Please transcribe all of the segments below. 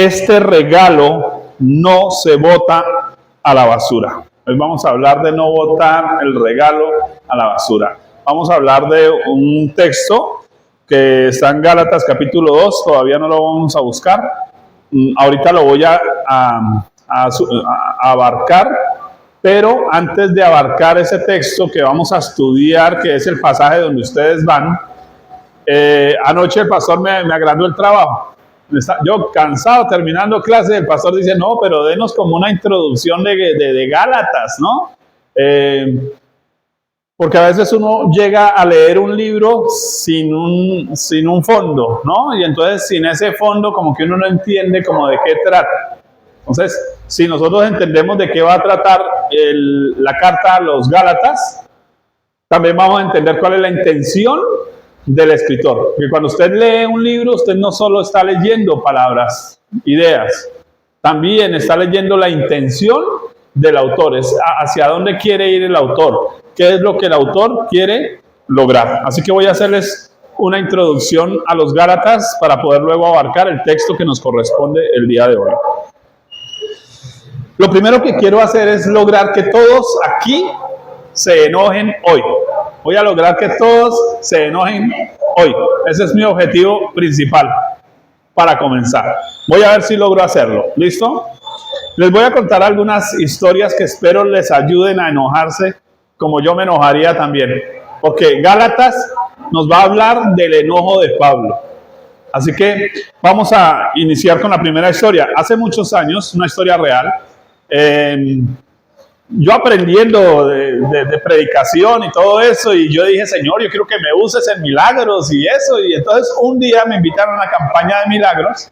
este regalo no se bota a la basura. Hoy vamos a hablar de no botar el regalo a la basura. Vamos a hablar de un texto que está en Gálatas capítulo 2, todavía no lo vamos a buscar. Ahorita lo voy a abarcar, pero antes de abarcar ese texto que vamos a estudiar, que es el pasaje donde ustedes van, anoche el pastor me agrandó el trabajo. Yo cansado, terminando clase, el pastor dice, no, pero denos como una introducción de Gálatas, ¿no? Porque a veces uno llega a leer un libro sin un fondo, ¿no? Y entonces sin ese fondo como que uno no entiende como de qué trata. Entonces, si nosotros entendemos de qué va a tratar la carta a los Gálatas, también vamos a entender cuál es la intención del escritor. Porque cuando usted lee un libro, usted no solo está leyendo palabras, ideas, también está leyendo la intención del autor, es hacia dónde quiere ir el autor, qué es lo que el autor quiere lograr. Así que voy a hacerles una introducción a los Gálatas para poder luego abarcar el texto que nos corresponde el día de hoy. Lo primero que quiero hacer es lograr que todos aquí se enojen hoy. Voy a lograr que todos se enojen hoy. Ese es mi objetivo principal para comenzar. Voy a ver si logro hacerlo. ¿Listo? Les voy a contar algunas historias que espero les ayuden a enojarse como yo me enojaría también. Porque Gálatas nos va a hablar del enojo de Pablo. Así que vamos a iniciar con la primera historia. Hace muchos años, una historia real, yo aprendiendo de predicación y todo eso, y yo dije, Señor, yo quiero que me uses en milagros y eso, y entonces un día me invitaron a una campaña de milagros,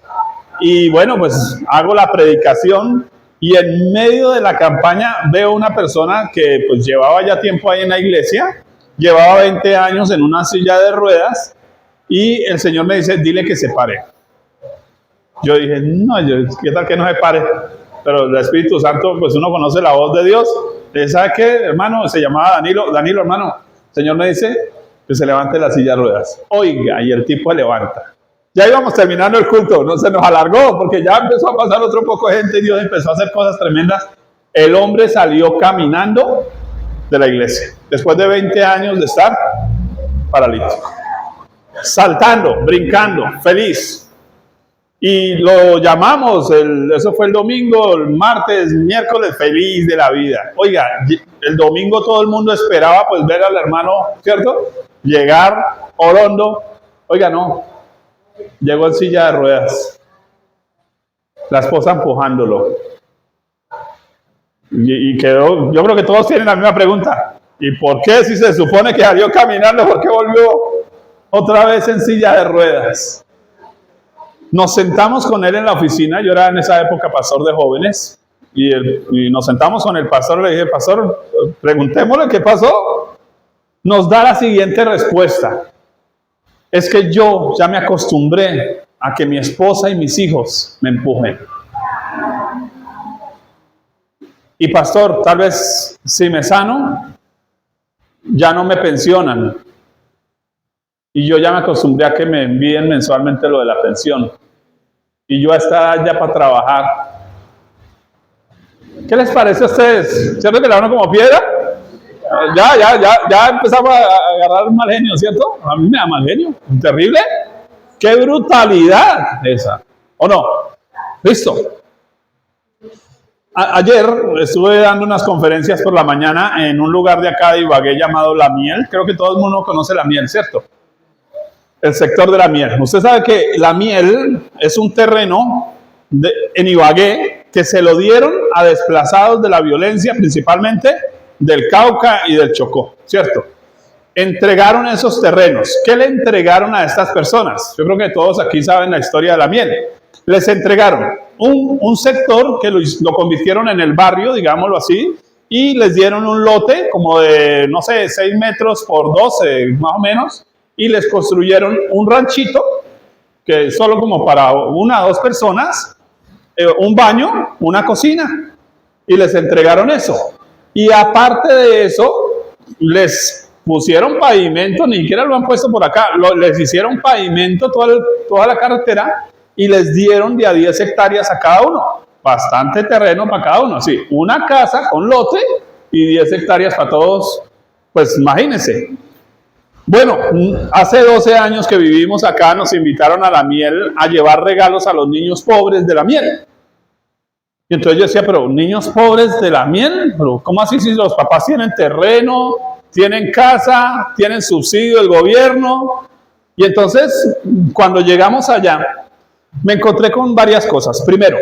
y bueno, pues hago la predicación, y en medio de la campaña veo una persona que pues llevaba ya tiempo ahí en la iglesia, llevaba 20 años en una silla de ruedas, y el Señor me dice, dile que se pare. Yo dije, no, ¿qué tal que no se pare? Pero el Espíritu Santo, pues uno conoce la voz de Dios. ¿Sabe qué, hermano? Se llamaba Danilo. Danilo, hermano, el Señor me dice que se levante la silla de ruedas. Oiga, y el tipo se levanta. Ya íbamos terminando el culto, no se nos alargó, porque ya empezó a pasar otro poco de gente y Dios empezó a hacer cosas tremendas. El hombre salió caminando de la iglesia, después de 20 años de estar paralítico. Saltando, brincando, feliz. Y lo llamamos, eso fue el domingo, el martes, miércoles, feliz de la vida. Oiga, el domingo todo el mundo esperaba pues ver al hermano, ¿cierto? Llegar orondo. Oiga, no, llegó en silla de ruedas. La esposa empujándolo. Y quedó, yo creo que todos tienen la misma pregunta. ¿Y por qué si se supone que salió caminando, por qué volvió otra vez en silla de ruedas? Nos sentamos con él en la oficina, yo era en esa época pastor de jóvenes, y nos sentamos con el pastor, le dije, pastor, preguntémosle qué pasó. Nos da la siguiente respuesta, es que yo ya me acostumbré a que mi esposa y mis hijos me empujen. Y pastor, tal vez si me sano, ya no me pensionan. Y yo ya me acostumbré a que me envíen mensualmente lo de la pensión. Y yo a esta edad ya para trabajar. ¿Qué les parece a ustedes? ¿Cierto que le dan como piedra? Ya empezamos a agarrar mal genio, ¿cierto? A mí me da mal genio. Terrible. ¡Qué brutalidad esa! ¿O no? Listo. Ayer estuve dando unas conferencias por la mañana en un lugar de acá de Ibagué llamado La Miel. Creo que todo el mundo conoce La Miel, ¿cierto? El sector de La Miel. Usted sabe que La Miel es un terreno en Ibagué que se lo dieron a desplazados de la violencia, principalmente del Cauca y del Chocó, ¿cierto? Entregaron esos terrenos. ¿Qué le entregaron a estas personas? Yo creo que todos aquí saben la historia de La Miel. Les entregaron un sector que lo convirtieron en el barrio, digámoslo así, y les dieron un lote como de, no sé, 6 metros por 12, más o menos, y les construyeron un ranchito, que solo como para 1 o 2 personas, un baño, una cocina, y les entregaron eso. Y aparte de eso, les pusieron pavimento, ni siquiera lo han puesto por acá, les hicieron pavimento toda la carretera, y les dieron de a 10 hectáreas a cada uno. Bastante terreno para cada uno. Sí, una casa con lote y 10 hectáreas para todos. Pues imagínense. Bueno, hace 12 años que vivimos acá, nos invitaron a la miel a llevar regalos a los niños pobres de la miel. Y entonces yo decía, pero niños pobres de la miel, pero ¿cómo así si los papás tienen terreno, tienen casa, tienen subsidio del gobierno? Y entonces, cuando llegamos allá, me encontré con varias cosas. Primero,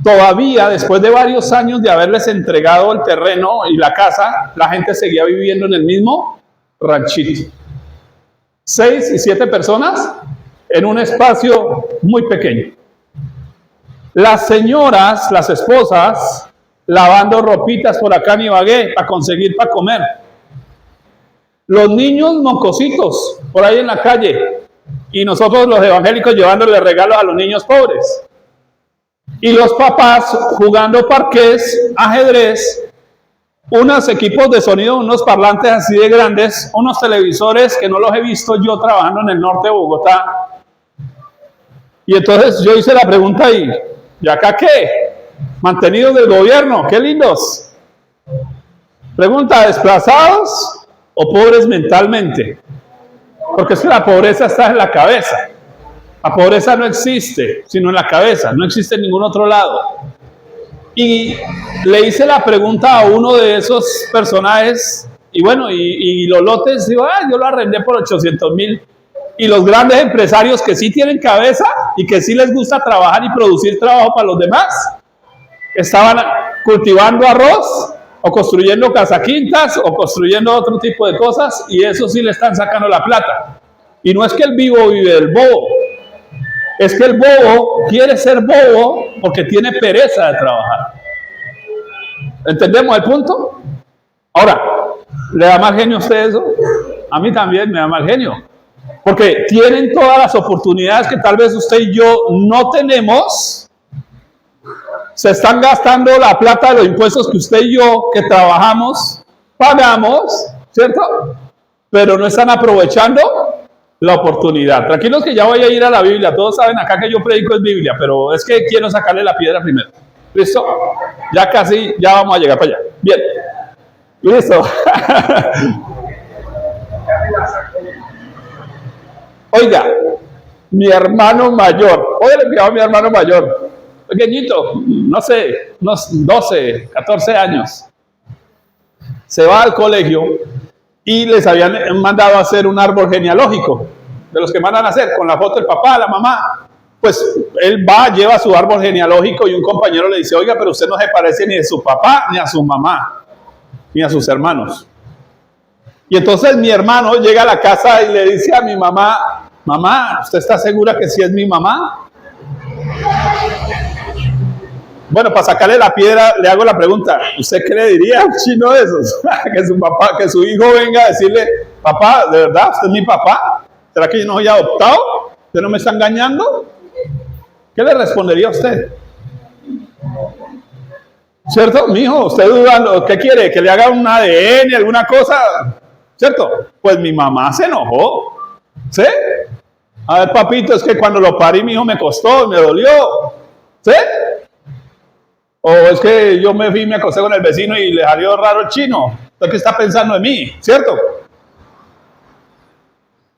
todavía después de varios años de haberles entregado el terreno y la casa, la gente seguía viviendo en el mismo ranchito. 6 y 7 personas en un espacio muy pequeño. Las señoras, las esposas, lavando ropitas por acá en Ibagué para conseguir para comer. Los niños mocositos por ahí en la calle. Y nosotros los evangélicos llevándole regalos a los niños pobres. Y los papás jugando parqués, ajedrez, unos equipos de sonido, unos parlantes así de grandes, unos televisores que no los he visto yo trabajando en el norte de Bogotá. Y entonces yo hice la pregunta ahí, ¿y acá qué? Mantenidos del gobierno, qué lindos. Pregunta, ¿desplazados o pobres mentalmente? Porque es que la pobreza está en la cabeza. La pobreza no existe, sino en la cabeza, no existe en ningún otro lado. Y le hice la pregunta a uno de esos personajes, y bueno, y los lotes, digo, yo lo arrendé por 800,000. Y los grandes empresarios que sí tienen cabeza y que sí les gusta trabajar y producir trabajo para los demás, estaban cultivando arroz, o construyendo casaquintas, o construyendo otro tipo de cosas, y eso sí le están sacando la plata. Y no es que el vivo vive del bobo, es que el bobo quiere ser bobo porque tiene pereza de trabajar. ¿Entendemos el punto? Ahora, ¿le da mal genio a usted eso? A mí también me da mal genio. Porque tienen todas las oportunidades que tal vez usted y yo no tenemos. Se están gastando la plata de los impuestos que usted y yo, que trabajamos, pagamos, ¿cierto? Pero no están aprovechando la oportunidad. Tranquilos que ya voy a ir a la Biblia. Todos saben acá que yo predico es Biblia, pero es que quiero sacarle la piedra primero. ¿Listo? Ya casi, ya vamos a llegar para allá. Bien. ¿Listo? Oiga, mi hermano mayor, hoy le enviaba a mi hermano mayor, pequeñito, no sé, unos 12, 14 años, se va al colegio y les habían mandado a hacer un árbol genealógico, de los que mandan a hacer, con la foto del papá, la mamá. Pues él va, lleva su árbol genealógico y un compañero le dice, oiga, pero usted no se parece ni a su papá, ni a su mamá, ni a sus hermanos. Y entonces mi hermano llega a la casa y le dice a mi mamá, mamá, ¿usted está segura que sí es mi mamá? Bueno, para sacarle la piedra, le hago la pregunta, ¿usted qué le diría a un chino de esos? Que su papá, que su hijo venga a decirle, papá, ¿de verdad usted es mi papá? ¿Será que yo no soy adoptado? ¿Usted no me está engañando? ¿Qué le respondería a usted? ¿Cierto? Mijo, usted dudando, ¿qué quiere? ¿Que le haga un ADN, alguna cosa? ¿Cierto? Pues mi mamá se enojó. ¿Sí? A ver, papito, es que cuando lo parí mi hijo me costó, me dolió. ¿Sí? O es que yo me fui y me acosté con el vecino y le salió raro el chino. ¿Usted qué está pensando de mí? ¿Cierto?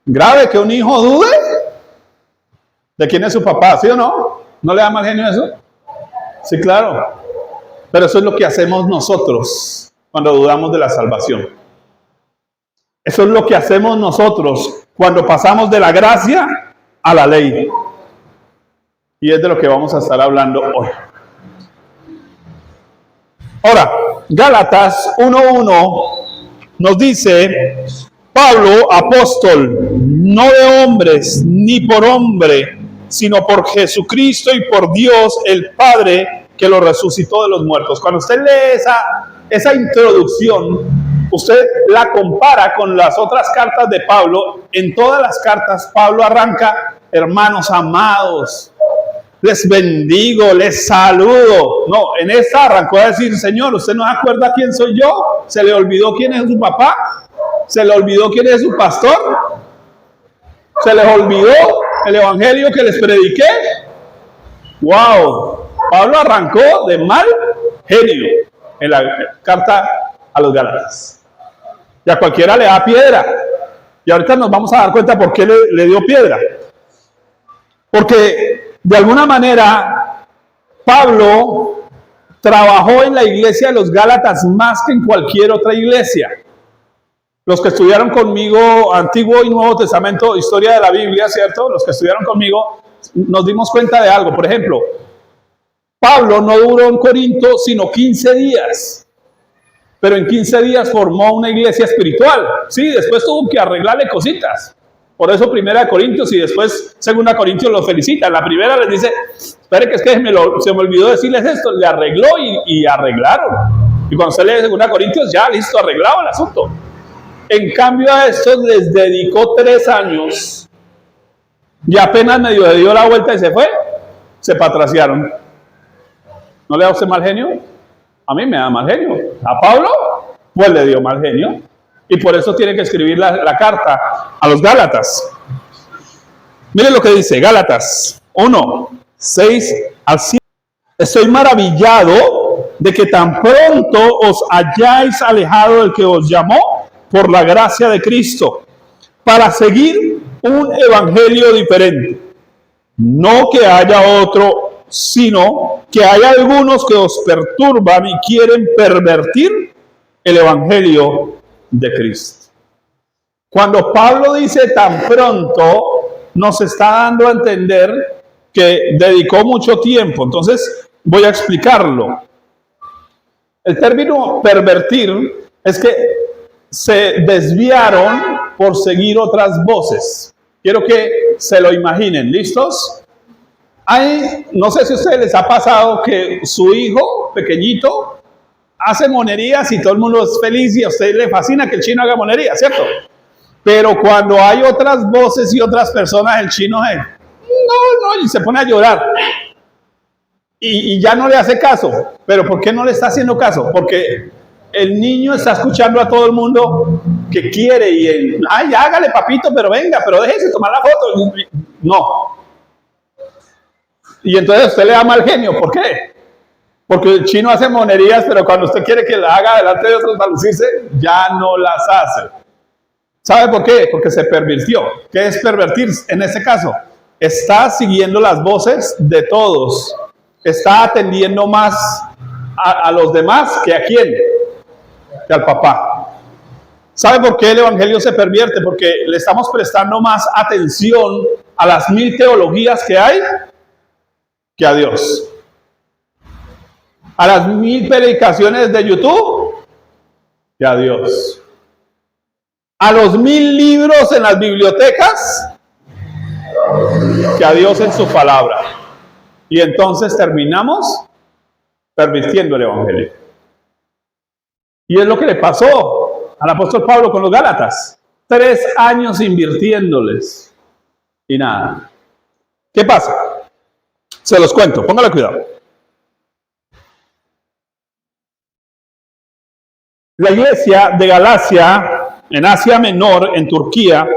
Grave que un hijo dude de quién es su papá, ¿sí o no? ¿No le da mal genio eso? Sí, claro. Pero eso es lo que hacemos nosotros cuando dudamos de la salvación. Eso es lo que hacemos nosotros cuando pasamos de la gracia a la ley. Y es de lo que vamos a estar hablando hoy. Ahora, Gálatas 1:1 nos dice, Pablo, apóstol, no de hombres ni por hombre, sino por Jesucristo y por Dios el Padre que lo resucitó de los muertos. Cuando usted lee esa introducción, usted la compara con las otras cartas de Pablo. En todas las cartas Pablo arranca, hermanos amados, les bendigo, les saludo. No, en esta arrancó a decir, Señor, ¿usted no se acuerda quién soy yo? ¿Se le olvidó quién es su papá? ¿Se le olvidó quién es su pastor? ¿Se les olvidó el evangelio que les prediqué. ¡Wow! Pablo arrancó de mal genio en la carta a los Gálatas. Y a cualquiera le da piedra. Y ahorita nos vamos a dar cuenta por qué le dio piedra. Porque de alguna manera Pablo trabajó en la iglesia de los Gálatas más que en cualquier otra iglesia. Los que estudiaron conmigo Antiguo y Nuevo Testamento, historia de la Biblia, ¿cierto? Los que estudiaron conmigo nos dimos cuenta de algo. Por ejemplo, Pablo no duró en Corinto sino 15 días. Pero en 15 días formó una iglesia espiritual. Sí, después tuvo que arreglarle cositas. Por eso 1 Corintios y después 2 Corintios los felicita. La primera les dice, espere que es que se me olvidó decirles esto. Le arregló y arreglaron. Y cuando se lee 2 Corintios, ya listo, arreglado el asunto. En cambio a estos les dedicó 3 años. Y apenas medio le dio la vuelta y se fue. Se patraciaron. ¿No le da a usted mal genio? A mí me da mal genio. A Pablo, pues le dio mal genio. Y por eso tiene que escribir la carta a los Gálatas. Miren lo que dice, Gálatas 1, 6 al 7. Estoy maravillado de que tan pronto os hayáis alejado del que os llamó por la gracia de Cristo, para seguir un evangelio diferente. No que haya otro, sino que hay algunos que os perturban y quieren pervertir el evangelio de Cristo. Cuando Pablo dice tan pronto, nos está dando a entender que dedicó mucho tiempo. Entonces voy a explicarlo. El término pervertir es que se desviaron por seguir otras voces. Quiero que se lo imaginen. ¿Listos? No sé si a ustedes les ha pasado que su hijo pequeñito hace monerías y todo el mundo es feliz y a usted le fascina que el chino haga monerías, ¿cierto? Pero cuando hay otras voces y otras personas, el chino y se pone a llorar. Y ya no le hace caso. ¿Pero por qué no le está haciendo caso? Porque el niño está escuchando a todo el mundo que quiere y él, ay, hágale papito, pero venga, pero déjese tomar la foto. No. Y entonces usted le da mal genio. ¿Por qué? Porque el chino hace monerías, pero cuando usted quiere que la haga delante de otros para lucirse, ya no las hace. ¿Sabe por qué? Porque se pervirtió. ¿Qué es pervertir en este caso? Está siguiendo las voces de todos. Está atendiendo más a los demás que a quién, que al papá. ¿Sabe por qué el evangelio se pervierte? Porque le estamos prestando más atención a las 1000 teologías que hay que a Dios. A las 1000 predicaciones de YouTube que a Dios. A los 1000 libros en las bibliotecas que a Dios en su palabra. Y entonces terminamos pervirtiendo el evangelio. Y es lo que le pasó al apóstol Pablo con los Gálatas. 3 años invirtiéndoles y nada. ¿Qué pasa? Se los cuento, póngale cuidado. La iglesia de Galacia, en Asia Menor, en Turquía,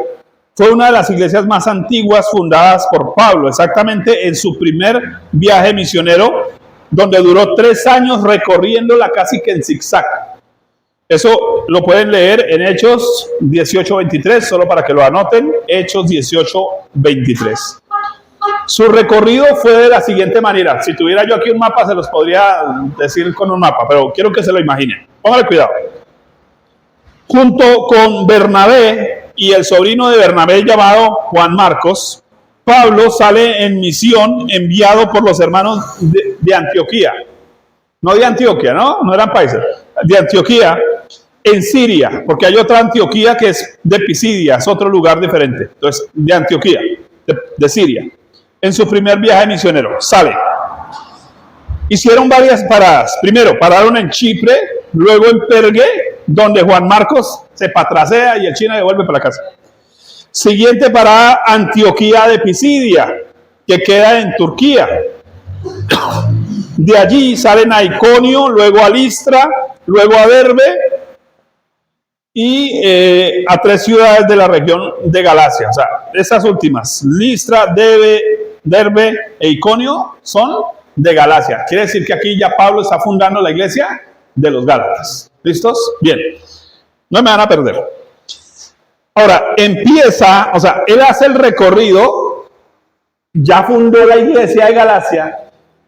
fue una de las iglesias más antiguas fundadas por Pablo, exactamente en su primer viaje misionero, donde duró 3 años recorriéndola casi que en zigzag. Eso lo pueden leer en Hechos 18:23, solo para que lo anoten, Hechos 18:23. Su recorrido fue de la siguiente manera. Si tuviera yo aquí un mapa, se los podría decir con un mapa, pero quiero que se lo imaginen. Póngale cuidado. Junto con Bernabé y el sobrino de Bernabé llamado Juan Marcos, Pablo sale en misión enviado por los hermanos de Antioquía. No de Antioquia, ¿no? No eran países. De Antioquía, en Siria, porque hay otra Antioquía que es de Pisidia, es otro lugar diferente. Entonces, de Antioquía, de Siria. En su primer viaje misionero, sale. Hicieron varias paradas. Primero, pararon en Chipre, luego en Pergue, donde Juan Marcos se patracea y el chino devuelve para la casa. Siguiente parada, Antioquía de Pisidia, que queda en Turquía. De allí salen a Iconio, luego a Listra, luego a Derbe, y a 3 ciudades de la región de Galacia. O sea, esas últimas, Listra, Derbe e Iconio, son de Galacia. Quiere decir que aquí ya Pablo está fundando la iglesia de los Gálatas. ¿Listos? Bien. No me van a perder. Ahora, empieza, o sea, él hace el recorrido, ya fundó la iglesia de Galacia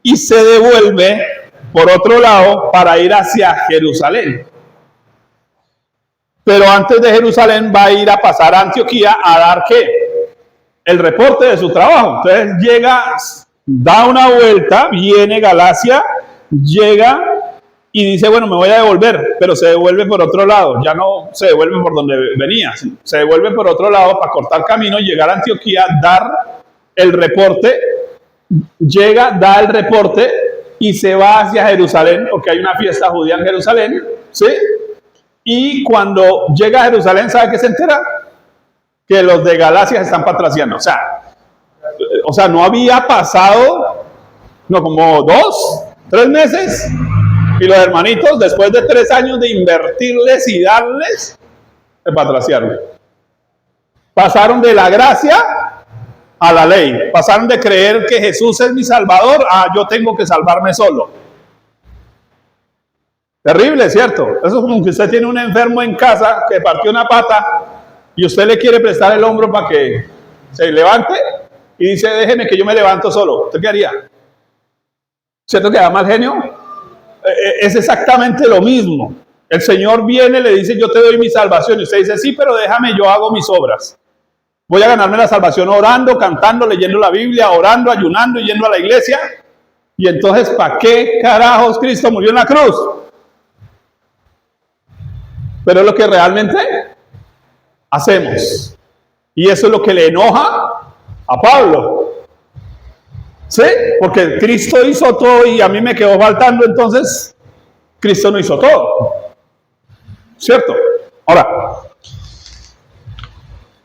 y se devuelve por otro lado para ir hacia Jerusalén. Pero antes de Jerusalén va a ir a pasar a Antioquía a dar ¿qué? El reporte de su trabajo. Entonces llega, da una vuelta, viene Galacia, llega y dice, bueno, me voy a devolver, pero se devuelve por otro lado. Ya no se devuelve por donde venía, se devuelve por otro lado para cortar camino, llegar a Antioquía, dar el reporte, llega, da el reporte y se va hacia Jerusalén, porque hay una fiesta judía en Jerusalén, ¿sí? Y cuando llega a Jerusalén, ¿sabe qué se entera? Que los de Galacia están patraciando. O sea, no había pasado, no, como 2, 3 meses. Y los hermanitos, después de 3 años de invertirles y darles, se patraciaron. Pasaron de la gracia a la ley. Pasaron de creer que Jesús es mi salvador a yo tengo que salvarme solo. Terrible, ¿cierto? Eso es como que usted tiene un enfermo en casa que partió una pata y usted le quiere prestar el hombro para que se levante y dice, déjeme que yo me levanto solo. ¿Usted qué haría? ¿Cierto que da mal genio? Es exactamente lo mismo. El Señor viene, le dice, yo te doy mi salvación. Y usted dice, sí, pero déjame, yo hago mis obras. Voy a ganarme la salvación orando, cantando, leyendo la Biblia, orando, ayunando y yendo a la iglesia. Y entonces, ¿para qué carajos Cristo murió en la cruz? Pero es lo que realmente hacemos. Y eso es lo que le enoja a Pablo. ¿Sí? Porque Cristo hizo todo y a mí me quedó faltando, entonces Cristo no hizo todo. ¿Cierto? Ahora,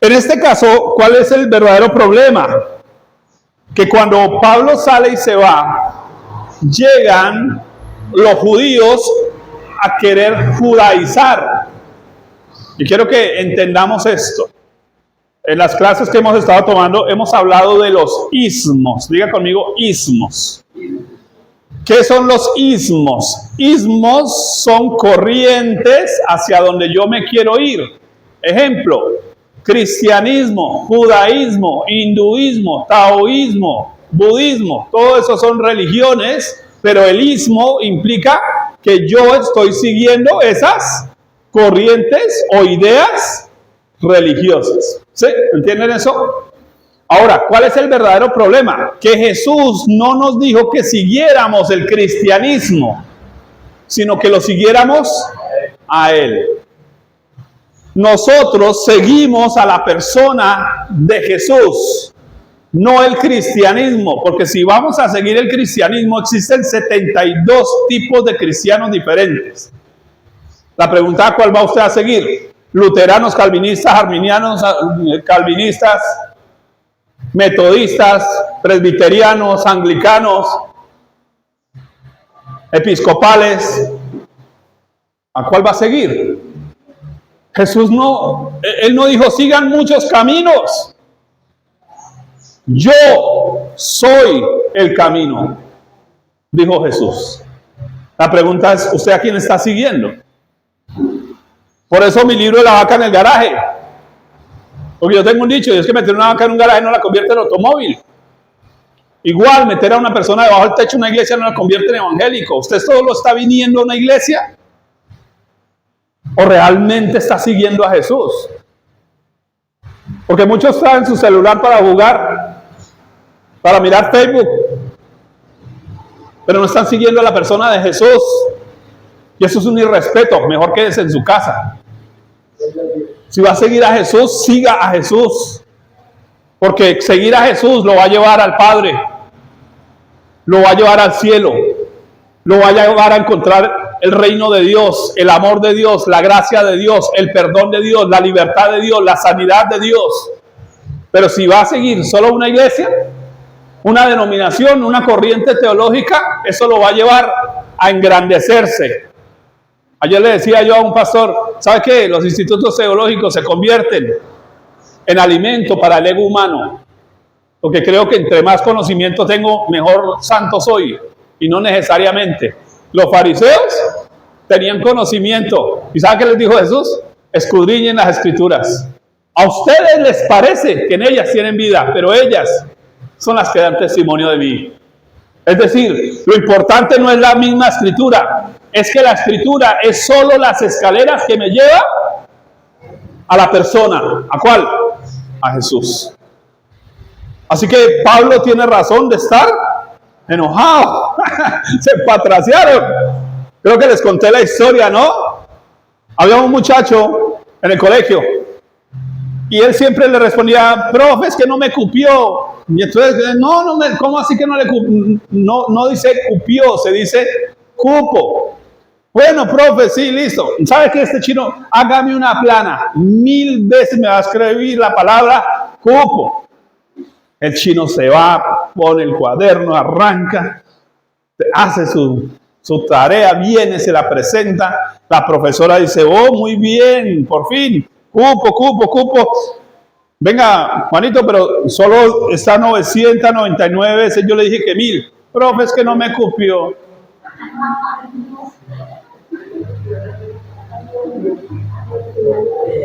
en este caso, ¿cuál es el verdadero problema? Que cuando Pablo sale y se va, llegan los judíos a querer judaizar. Y quiero que entendamos esto. En las clases que hemos estado tomando, hemos hablado de los ismos. Diga conmigo, ismos. ¿Qué son los ismos? Ismos son corrientes hacia donde yo me quiero ir. Ejemplo, cristianismo, judaísmo, hinduismo, taoísmo, budismo. Todo eso son religiones, pero el ismo implica que yo estoy siguiendo esas corrientes o ideas religiosas. ¿Sí? ¿Entienden eso? Ahora, ¿cuál es el verdadero problema? Que Jesús no nos dijo que siguiéramos el cristianismo, sino que lo siguiéramos a Él. Nosotros seguimos a la persona de Jesús, no el cristianismo, porque si vamos a seguir el cristianismo, existen 72 tipos de cristianos diferentes. La pregunta, ¿cuál va usted a seguir? Luteranos, calvinistas, arminianos, calvinistas, metodistas, presbiterianos, anglicanos, episcopales. ¿A cuál va a seguir? Jesús no, Él no dijo sigan muchos caminos. Yo soy el camino, dijo Jesús. La pregunta es, ¿usted a quién está siguiendo? Por eso mi libro de la vaca en el garaje. Porque yo tengo un dicho, y es que meter una vaca en un garaje no la convierte en automóvil. Igual, meter a una persona debajo del techo de una iglesia no la convierte en evangélico. ¿Usted solo está viniendo a una iglesia? ¿O realmente está siguiendo a Jesús? Porque muchos traen su celular para jugar, para mirar Facebook, pero no están siguiendo a la persona de Jesús. Y eso es un irrespeto. Mejor quédese en su casa. Si va a seguir a Jesús, siga a Jesús. Porque seguir a Jesús lo va a llevar al Padre, lo va a llevar al cielo, lo va a llevar a encontrar el reino de Dios, el amor de Dios, la gracia de Dios, el perdón de Dios, la libertad de Dios, la sanidad de Dios. Pero si va a seguir solo una iglesia, una denominación, una corriente teológica, eso lo va a llevar a engrandecerse. Ayer le decía yo a un pastor, ¿sabe qué? Los institutos teológicos se convierten en alimento para el ego humano. Porque creo que entre más conocimiento tengo, mejor santo soy. Y no necesariamente. Los fariseos tenían conocimiento. ¿Y sabe qué les dijo Jesús? Escudriñen las escrituras. A ustedes les parece que en ellas tienen vida, pero ellas son las que dan testimonio de mí. Es decir, lo importante no es la misma escritura, es que la escritura es solo las escaleras que me llevan a la persona. ¿A cuál? A Jesús. Así que Pablo tiene razón de estar enojado. Se patraciaron. Creo que les conté la historia, ¿no? Había un muchacho en el colegio y él siempre le respondía, profe, es que no me cupió. Y entonces, ¿cómo así que no le cupió? No dice cupió, se dice cupo. Bueno, profe, sí, listo. ¿Sabe qué? Este chino, hágame una plana. 1000 veces me va a escribir la palabra cupo. El chino se va, pone el cuaderno, arranca, hace su tarea, viene, se la presenta. La profesora dice, oh, muy bien, por fin, cupo. Venga, Juanito, pero solo está 999 veces. Yo le dije que 1000. Profe, es que no me cupió.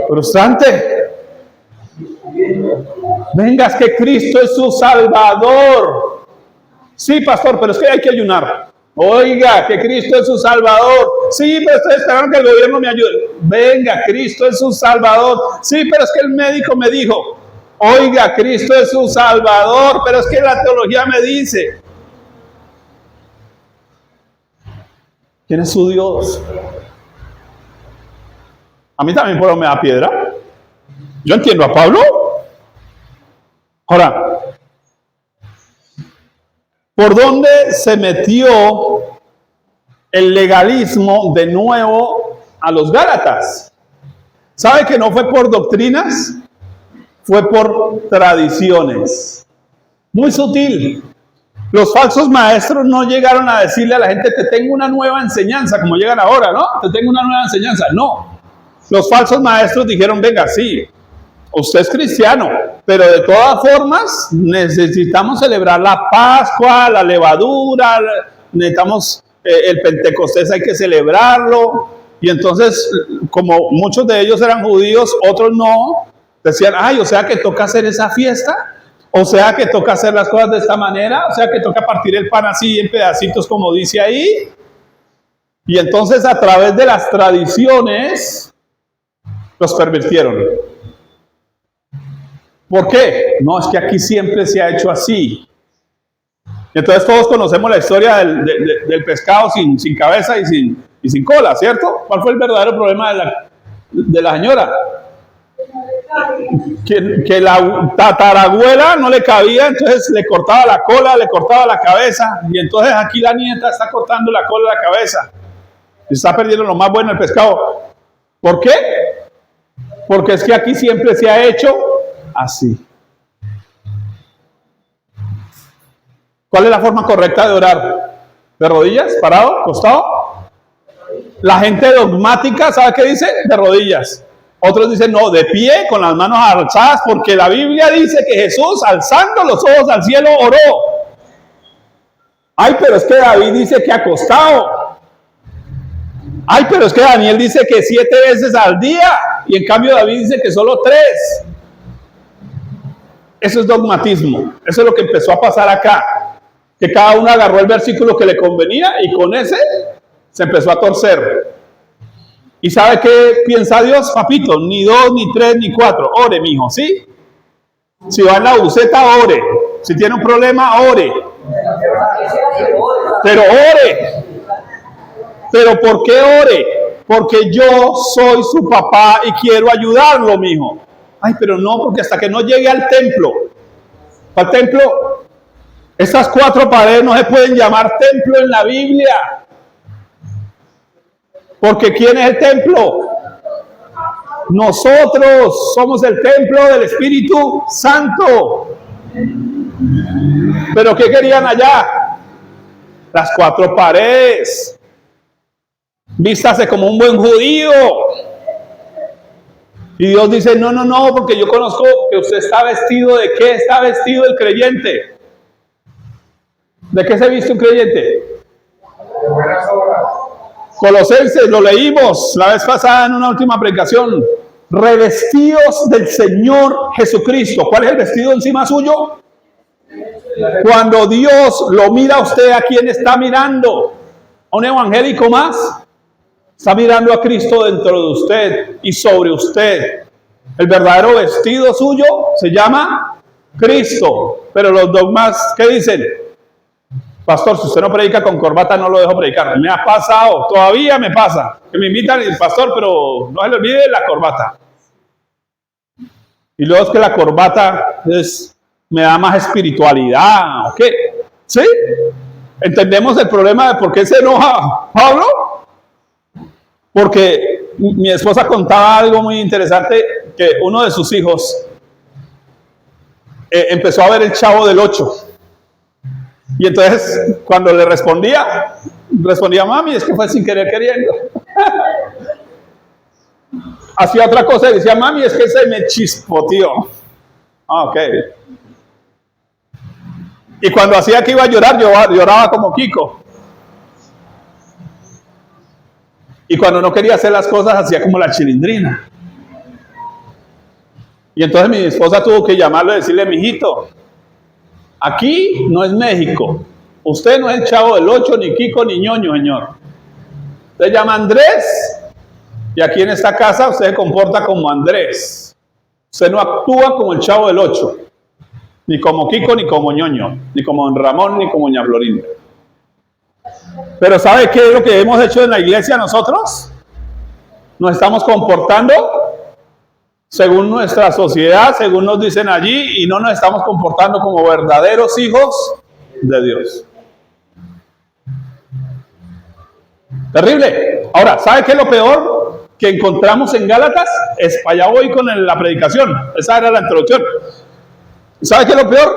Frustrante. Venga, es que Cristo es su Salvador. Sí, pastor, pero es que hay que ayunar. Oiga, que Cristo es su Salvador. Sí, pero estoy esperando que el gobierno me ayude. Venga, Cristo es su Salvador. Sí, pero es que el médico me dijo. Oiga, Cristo es su Salvador, pero es que la teología me dice. ¿Quién es su Dios? A mí también por me da piedra. Yo entiendo a Pablo. Ahora, ¿por dónde se metió el legalismo de nuevo a los Gálatas? ¿Sabe que no fue por doctrinas? Fue por tradiciones. Muy sutil. Los falsos maestros no llegaron a decirle a la gente, te tengo una nueva enseñanza, como llegan ahora, ¿no? Te tengo una nueva enseñanza. No. Los falsos maestros dijeron, venga, sí, usted es cristiano, pero de todas formas necesitamos celebrar la Pascua, la levadura, necesitamos el Pentecostés, hay que celebrarlo. Y entonces, como muchos de ellos eran judíos, otros no, decían, ay, o sea que toca hacer esa fiesta, o sea que toca hacer las cosas de esta manera, o sea que toca partir el pan así en pedacitos como dice ahí. Y entonces a través de las tradiciones los pervirtieron. ¿Por qué? No, es que aquí siempre se ha hecho así. Entonces todos conocemos la historia del pescado sin cabeza y sin cola, ¿cierto? ¿Cuál fue el verdadero problema de la señora? Que la tatarabuela no le cabía, entonces le cortaba la cola, le cortaba la cabeza, y entonces aquí la nieta está cortando la cola y la cabeza. Y está perdiendo lo más bueno el pescado. ¿Por qué? Porque es que aquí siempre se ha hecho así. ¿Cuál es la forma correcta de orar? ¿De rodillas? ¿Parado? ¿Costado? La gente dogmática, ¿sabe qué dice? De rodillas. Otros dicen, no, de pie, con las manos alzadas, porque la Biblia dice que Jesús, alzando los ojos al cielo, oró. Ay, pero es que David dice que acostado. Ay, pero es que Daniel dice que 7 veces al día, y en cambio David dice que solo 3. Eso es dogmatismo. Eso es lo que empezó a pasar acá. Que cada uno agarró el versículo que le convenía y con ese se empezó a torcer. ¿Y sabe qué piensa Dios, papito? Ni 2, ni 3, ni 4. Ore, mijo, ¿sí? Si va en la buceta, ore. Si tiene un problema, ore. Pero ore. ¿Pero por qué ore? Porque yo soy su papá y quiero ayudarlo, mijo. Ay, pero no, porque hasta que no llegue al templo. ¿Al templo? Esas 4 paredes no se pueden llamar templo en la Biblia. Porque ¿quién es el templo? Nosotros somos el templo del Espíritu Santo. ¿Pero qué querían allá? Las 4 paredes. Vístase como un buen judío. Y Dios dice, no, no, no, porque yo conozco que usted está vestido. ¿De qué está vestido el creyente? ¿De qué se viste un creyente? De buenas obras. Colosenses, lo leímos la vez pasada en una última predicación. Revestidos del Señor Jesucristo. ¿Cuál es el vestido encima suyo? Cuando Dios lo mira a usted, ¿a quién está mirando? ¿A un evangélico más? Está mirando a Cristo dentro de usted y sobre usted. El verdadero vestido suyo se llama Cristo. Pero los dogmas, ¿qué dicen? Pastor, si usted no predica con corbata, no lo dejo predicar. Me ha pasado, todavía me pasa, que me invitan y pastor, pero no se le olvide la corbata. Y luego es que la corbata me da más espiritualidad, ¿ok? ¿Sí? ¿Entendemos el problema de por qué se enoja Pablo? Porque mi esposa contaba algo muy interesante, que uno de sus hijos empezó a ver el Chavo del 8. Y entonces, cuando le respondía, mami, es que fue sin querer queriendo. Hacía otra cosa y decía, mami, es que se me chispoteó. Ok. Y cuando hacía que iba a llorar, lloraba como Kiko. Y cuando no quería hacer las cosas, hacía como la Chilindrina. Y entonces mi esposa tuvo que llamarlo y decirle, mijito, aquí no es México. Usted no es el Chavo del 8, ni Kiko, ni Ñoño, señor. Usted llama Andrés, y aquí en esta casa usted se comporta como Andrés. Usted no actúa como el Chavo del 8, ni como Kiko, ni como Ñoño, ni como Don Ramón, ni como Ña Florinda. Pero ¿sabe qué es lo que hemos hecho en la iglesia nosotros? Nos estamos comportando según nuestra sociedad, según nos dicen allí, y no nos estamos comportando como verdaderos hijos de Dios. Terrible. Ahora, ¿sabe qué es lo peor que encontramos en Gálatas? Es, allá voy con la predicación, esa era la introducción. ¿Sabe qué es lo peor?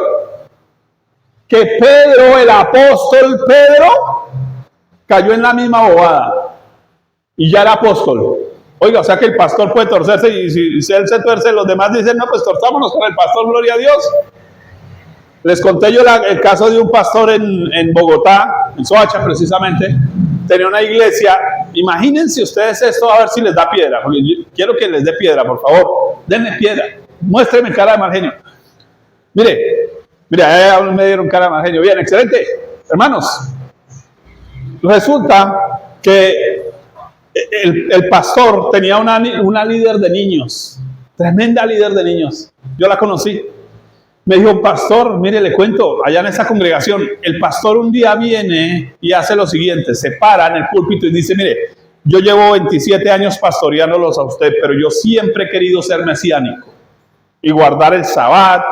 Que Pedro, el apóstol Pedro, cayó en la misma bobada y ya era apóstol. Oiga, o sea que el pastor puede torcerse y si él se tuerce, los demás dicen, no, pues torzámonos con el pastor, gloria a Dios. Les conté yo el caso de un pastor en Bogotá, en Soacha precisamente, tenía una iglesia. Imagínense ustedes esto, a ver si les da piedra, porque yo quiero que les dé piedra, por favor, denme piedra, muéstrenme cara de mal genio. Mire, me dieron cara de mal genio. Bien, excelente. Hermanos, resulta que el pastor tenía una líder de niños, tremenda líder de niños. Yo la conocí. Me dijo, pastor, mire, le cuento, allá en esa congregación, el pastor un día viene y hace lo siguiente, se para en el púlpito y dice, mire, yo llevo 27 años pastoreándolos a usted, pero yo siempre he querido ser mesiánico y guardar el Sabbat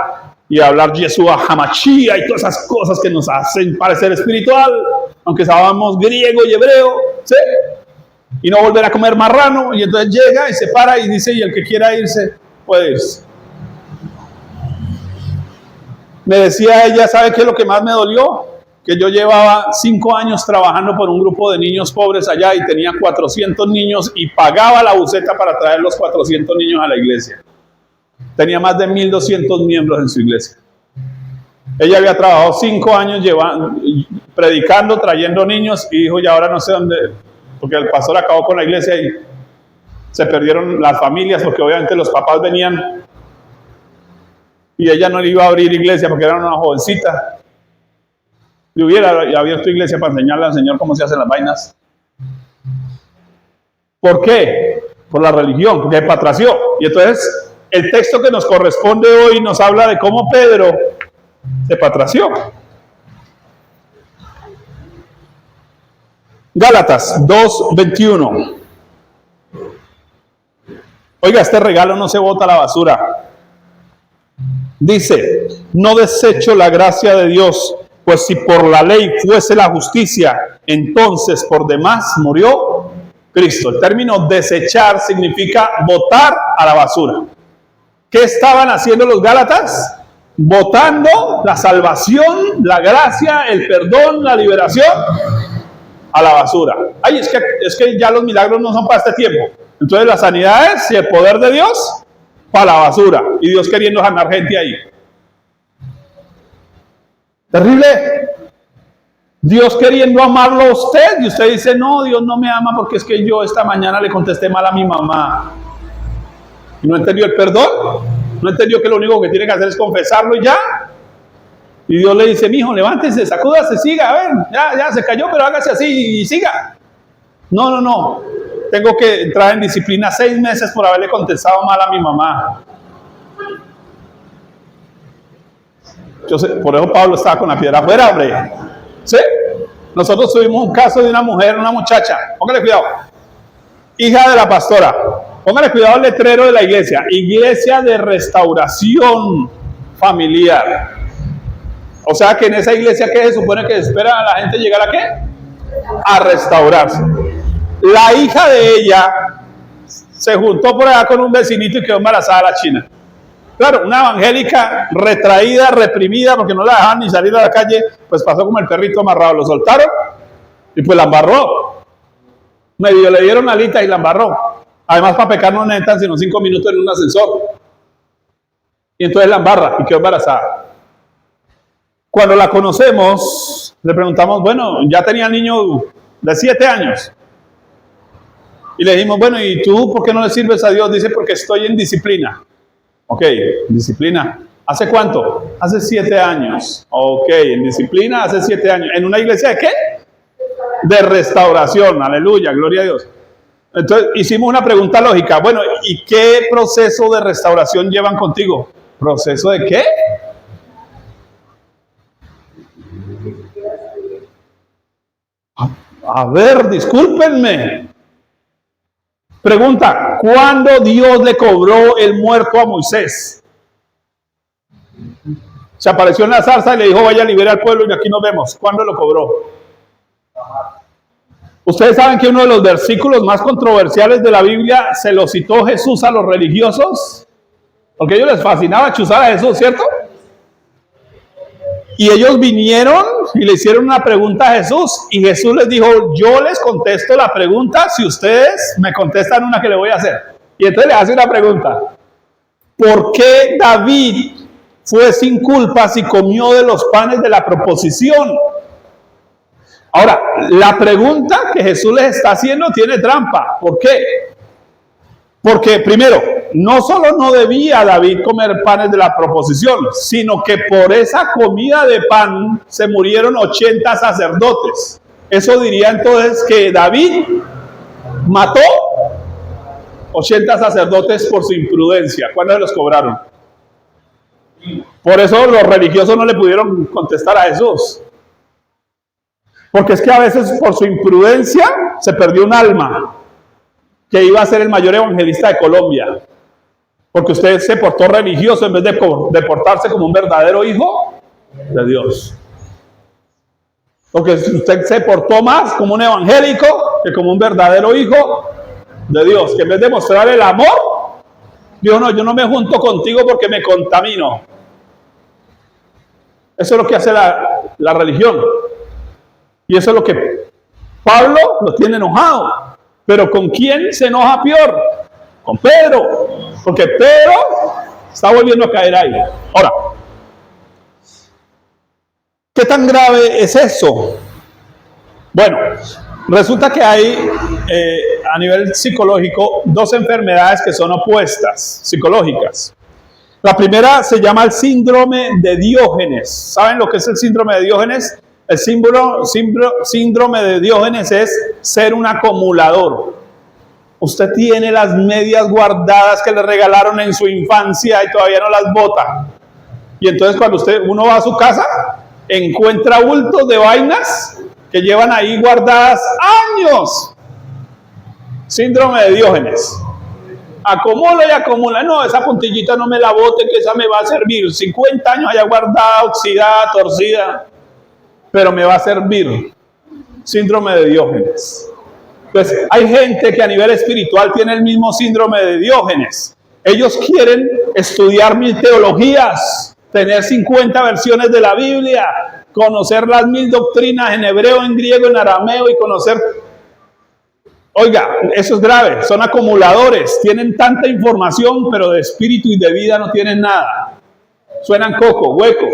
y hablar Yeshua Hamashia y todas esas cosas que nos hacen parecer espiritual, aunque sabamos griego y hebreo, ¿sí? Y no volver a comer marrano. Y entonces llega y se para y dice, y el que quiera irse, puede irse. Me decía ella, ¿sabe qué es lo que más me dolió? Que yo llevaba 5 años trabajando por un grupo de niños pobres allá y tenía 400 niños y pagaba la buseta para traer los 400 niños a la iglesia. Tenía más de 1,200 miembros en su iglesia. Ella había trabajado 5 años predicando, trayendo niños y dijo, y ahora no sé dónde, porque el pastor acabó con la iglesia y se perdieron las familias porque obviamente los papás venían y ella no le iba a abrir iglesia porque era una jovencita. Le hubiera abierto iglesia para enseñarle al Señor cómo se hacen las vainas. ¿Por qué? Por la religión, porque patració. Y entonces el texto que nos corresponde hoy nos habla de cómo Pedro se patració. Gálatas 2:21. Oiga, este regalo no se bota a la basura. Dice, no desecho la gracia de Dios, pues si por la ley fuese la justicia, entonces por demás murió Cristo. El término desechar significa botar a la basura. ¿Qué estaban haciendo los gálatas? Botando la salvación, la gracia, el perdón, la liberación a la basura. Ay, es que ya los milagros no son para este tiempo. Entonces la sanidad es, si el poder de Dios, para la basura. Y Dios queriendo ganar gente ahí. Terrible. Dios queriendo amarlo a usted. Y usted dice, no, Dios no me ama porque es que yo esta mañana le contesté mal a mi mamá. ¿Y no entendió el perdón? ¿No entendió que lo único que tiene que hacer es confesarlo y ya? Y Dios le dice, mijo, levántese, sacúdase, siga, a ver, ya se cayó, pero hágase así y siga. No. Tengo que entrar en disciplina 6 meses por haberle contestado mal a mi mamá. Yo sé, por eso Pablo estaba con la piedra afuera, hombre. ¿Sí? Nosotros tuvimos un caso de una mujer, una muchacha, póngale cuidado, hija de la pastora. Póngale cuidado al letrero de la iglesia. Iglesia de restauración familiar. O sea que en esa iglesia, ¿qué se supone que espera a la gente llegar a qué? A restaurarse. La hija de ella se juntó por allá con un vecinito y quedó embarazada la china. Claro, una evangélica retraída, reprimida, porque no la dejaban ni salir a la calle, pues pasó como el perrito amarrado. Lo soltaron y pues la embarró. Medio le dieron alitas y la embarró. Además, para pecar no necesitan sino 5 minutos en un ascensor. Y entonces la embarra y quedó embarazada. Cuando la conocemos, le preguntamos, bueno, ya tenía el niño de 7 años. Y le dijimos, bueno, ¿y tú por qué no le sirves a Dios? Dice, porque estoy en disciplina. Ok, disciplina. ¿Hace cuánto? Hace 7 años. Ok, en disciplina hace 7 años. ¿En una iglesia de qué? De restauración. Aleluya, gloria a Dios. Entonces hicimos una pregunta lógica. Bueno, ¿y qué proceso de restauración llevan contigo? ¿Proceso de qué? A ver, discúlpenme. Pregunta, ¿cuándo Dios le cobró el muerto a Moisés? Se apareció en la zarza y le dijo, vaya a liberar al pueblo y aquí nos vemos. ¿Cuándo lo cobró? Ustedes saben que uno de los versículos más controversiales de la Biblia se lo citó Jesús a los religiosos, porque a ellos les fascinaba chuzar a Jesús, ¿cierto? Y ellos vinieron y le hicieron una pregunta a Jesús, y Jesús les dijo, yo les contesto la pregunta si ustedes me contestan una que le voy a hacer. Y entonces le hace una pregunta, ¿por qué David fue sin culpa si comió de los panes de la proposición? Ahora, la pregunta que Jesús les está haciendo tiene trampa. ¿Por qué? Porque primero, no solo no debía David comer panes de la proposición, sino que por esa comida de pan se murieron 80 sacerdotes. Eso diría entonces que David mató 80 sacerdotes por su imprudencia. ¿Cuántos se los cobraron? Por eso los religiosos no le pudieron contestar a Jesús. Porque es que a veces por su imprudencia se perdió un alma que iba a ser el mayor evangelista de Colombia. Porque usted se portó religioso en vez de portarse como un verdadero hijo de Dios. Porque usted se portó más como un evangélico que como un verdadero hijo de Dios. Que en vez de mostrar el amor, dijo, no, yo no me junto contigo porque me contamino. Eso es lo que hace la religión. Y eso es lo que Pablo lo tiene enojado. Pero ¿con quién se enoja peor? Con Pedro. Porque Pedro está volviendo a caer ahí. Ahora, ¿qué tan grave es eso? Bueno, resulta que hay a nivel psicológico 2 enfermedades que son opuestas, psicológicas. La primera se llama el síndrome de Diógenes. ¿Saben lo que es el síndrome de Diógenes? El síndrome de Diógenes es ser un acumulador. Usted tiene las medias guardadas que le regalaron en su infancia y todavía no las bota. Y entonces cuando uno va a su casa, encuentra bultos de vainas que llevan ahí guardadas años. Síndrome de Diógenes. Acumula y acumula. No, esa puntillita no me la bote, que esa me va a servir. 50 años allá guardada, oxidada, torcida. Pero me va a servir. Síndrome de Diógenes. Entonces, hay gente que a nivel espiritual tiene el mismo síndrome de Diógenes. Ellos quieren estudiar 1000 teologías, tener 50 versiones de la Biblia, conocer las 1000 doctrinas en hebreo, en griego, en arameo y conocer Oiga, eso es grave, son acumuladores, tienen tanta información, pero de espíritu y de vida no tienen nada. Suenan coco, huecos,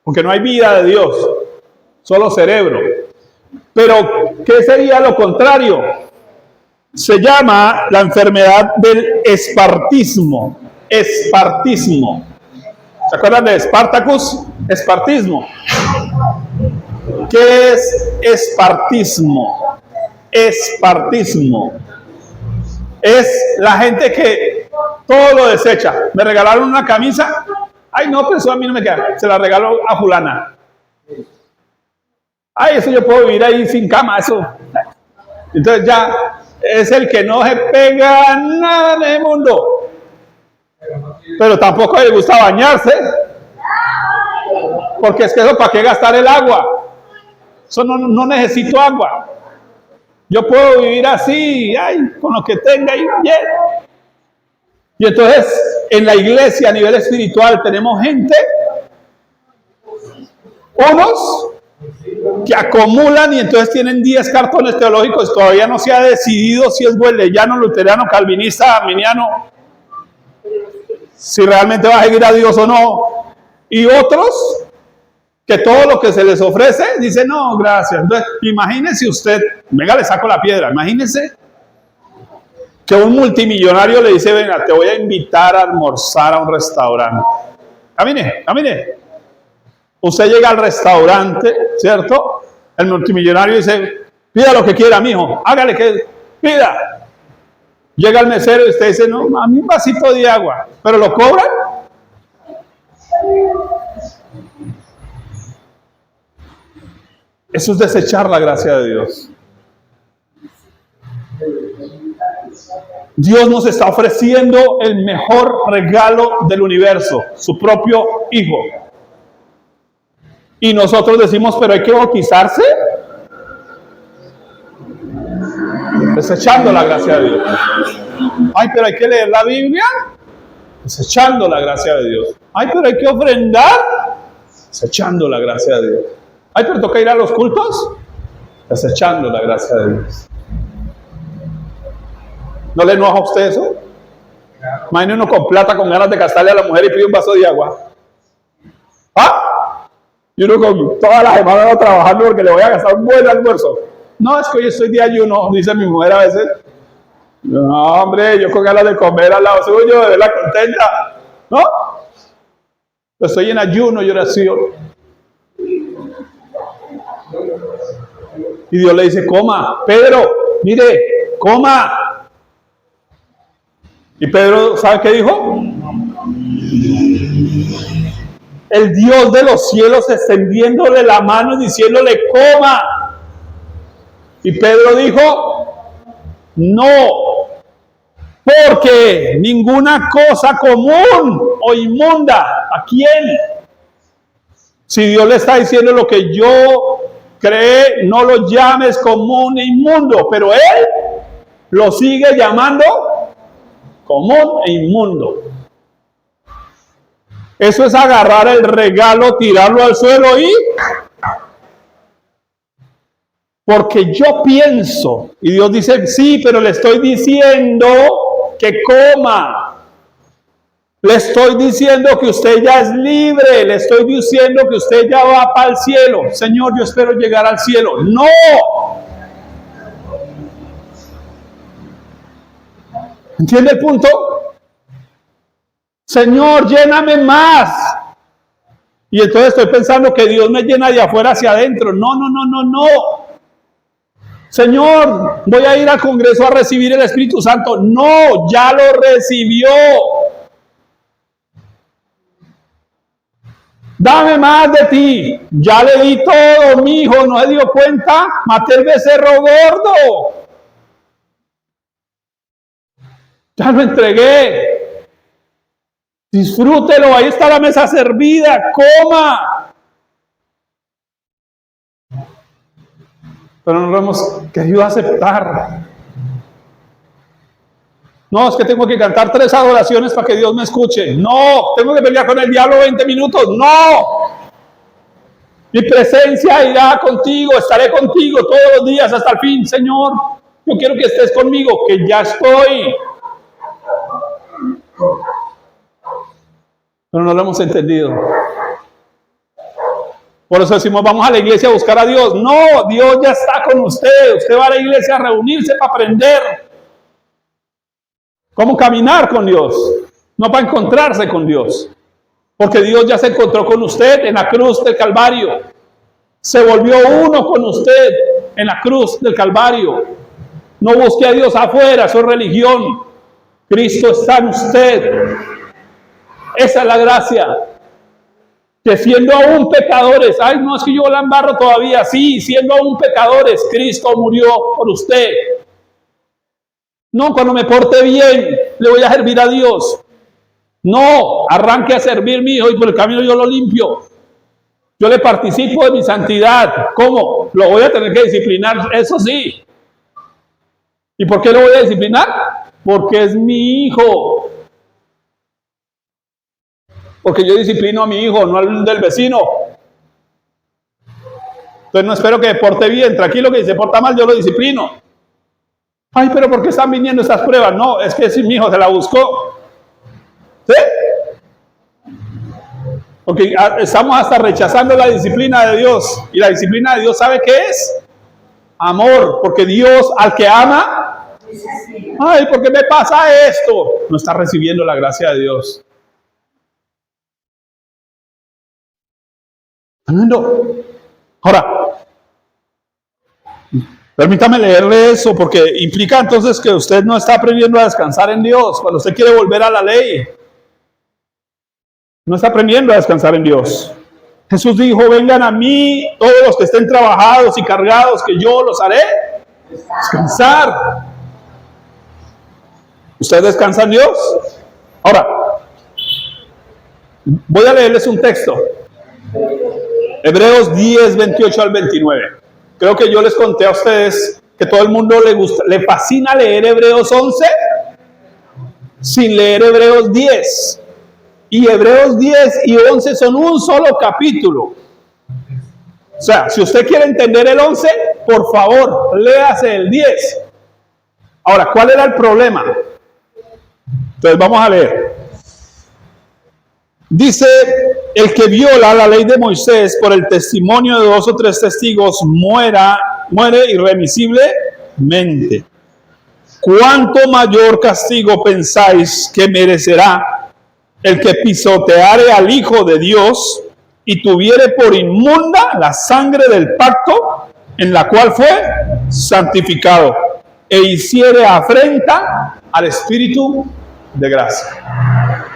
porque no hay vida de Dios, solo cerebro. Pero, ¿qué sería lo contrario? Se llama la enfermedad del espartismo. Espartismo. ¿Se acuerdan de Spartacus? Espartismo. ¿Qué es espartismo? Espartismo. Es la gente que todo lo desecha. Me regalaron una camisa. Ay, no, pero eso a mí no me queda. Se la regalo a fulana. Ay, eso yo puedo vivir ahí sin cama, eso. Entonces ya es el que no se pega nada en el mundo. Pero tampoco le gusta bañarse. Porque es que eso, ¿para qué gastar el agua? Eso no necesito agua. Yo puedo vivir así, ay, con lo que tenga y bien. Y entonces, en la iglesia a nivel espiritual tenemos gente, unos que acumulan y entonces tienen 10 cartones teológicos, todavía no se ha decidido si es wesleyano, luterano, calvinista, arminiano, si realmente va a seguir a Dios o no. Y otros que todo lo que se les ofrece, dicen no, gracias. Entonces, imagínese usted, venga, le saco la piedra, imagínese que un multimillonario le dice, venga, te voy a invitar a almorzar a un restaurante. Camine. Usted llega al restaurante, ¿cierto? El multimillonario dice, pida lo que quiera, mijo, hágale que pida. Llega el mesero y usted dice, no, a mí un vasito de agua, pero lo cobran. Eso es desechar la gracia de Dios. Dios nos está ofreciendo el mejor regalo del universo, su propio Hijo. Y nosotros decimos, pero hay que bautizarse. Desechando la gracia de Dios. Ay, pero hay que leer la Biblia. Desechando la gracia de Dios. Ay, pero hay que ofrendar. Desechando la gracia de Dios. Ay, pero toca ir a los cultos. Desechando la gracia de Dios. ¿No le enoja a usted eso? Imagínese uno con plata, con ganas de gastarle a la mujer y pide un vaso de agua. ¿Ah? Y uno con toda la semana no trabajando porque le voy a gastar un buen almuerzo. No, es que hoy estoy de ayuno, dice mi mujer a veces. No, hombre, yo con ganas de comer al lado suyo, de verla contenta. ¿No? Estoy en ayuno y oración. Y Dios le dice, coma, Pedro, mire, coma. Y Pedro, ¿sabe qué dijo? El Dios de los cielos extendiéndole la mano y diciéndole, coma. Y Pedro dijo, no, porque ninguna cosa común o inmunda, ¿a quién? Si Dios le está diciendo lo que yo cree, no lo llames común e inmundo, pero Él lo sigue llamando común e inmundo. Eso es agarrar el regalo, tirarlo al suelo y... Porque yo pienso, y Dios dice, sí, pero le estoy diciendo que coma. Le estoy diciendo que usted ya es libre, le estoy diciendo que usted ya va para el cielo. Señor, yo espero llegar al cielo. ¡No! ¿Entiende el punto? Señor, lléname más. Y entonces estoy pensando que Dios me llena de afuera hacia adentro. No. Señor, voy a ir al Congreso a recibir el Espíritu Santo. No, ya lo recibió. Dame más de ti. Ya le di todo, mi hijo. ¿No se dio cuenta? Maté el becerro gordo. Ya lo entregué. Disfrútelo. Ahí está la mesa servida. Coma. Pero no lo hemos querido aceptar. No, es que tengo que cantar 3 adoraciones para que Dios me escuche. No, tengo que pelear con el diablo 20 minutos. No. Mi presencia irá contigo, estaré contigo todos los días hasta el fin, Señor. Yo quiero que estés conmigo, que ya estoy. Pero no lo hemos entendido. Por eso decimos, vamos a la iglesia a buscar a Dios. No, Dios ya está con usted. Usted va a la iglesia a reunirse para aprender cómo caminar con Dios, no para encontrarse con Dios. Porque Dios ya se encontró con usted en la cruz del Calvario. Se volvió uno con usted en la cruz del Calvario. No busque a Dios afuera, eso es religión. Cristo está en usted. Esa es la gracia. Que siendo aún pecadores, ay, no es que yo la embarro todavía, sí, siendo aún pecadores, Cristo murió por usted. No, cuando me porte bien, le voy a servir a Dios. No, arranque a servir, mi hijo, y por el camino yo lo limpio. Yo le participo de mi santidad. ¿Cómo? Lo voy a tener que disciplinar, eso sí. ¿Y por qué lo voy a disciplinar? Porque es mi hijo. Porque yo disciplino a mi hijo, no al del vecino. Entonces no espero que se porte bien. Tranquilo, que si se porta mal yo lo disciplino. Ay, pero ¿por qué están viniendo estas pruebas? No, es que si mi hijo se la buscó. ¿Sí? Porque estamos hasta rechazando la disciplina de Dios. Y la disciplina de Dios, ¿sabe qué es? Amor. Porque Dios al que ama, ay, ¿por qué me pasa esto? No está recibiendo la gracia de Dios. No. Ahora, permítame leerle eso, porque implica entonces que usted no está aprendiendo a descansar en Dios. Cuando usted quiere volver a la ley, no está aprendiendo a descansar en Dios. Jesús dijo, vengan a mí todos los que estén trabajados y cargados, que yo los haré descansar. ¿Usted descansa en Dios? Ahora, voy a leerles un texto. Hebreos 10, 28 al 29. Creo que yo les conté a ustedes que todo el mundo le fascina leer Hebreos 11 sin leer Hebreos 10. Y Hebreos 10 y 11 son un solo capítulo. O sea, si usted quiere entender el 11, por favor, léase el 10. Ahora, ¿cuál era el problema? Entonces vamos a leer. Dice, el que viola la ley de Moisés por el testimonio de 2 o 3 testigos muere irremisiblemente. ¿Cuánto mayor castigo pensáis que merecerá el que pisoteare al Hijo de Dios y tuviere por inmunda la sangre del pacto en la cual fue santificado e hiciere afrenta al Espíritu de gracia?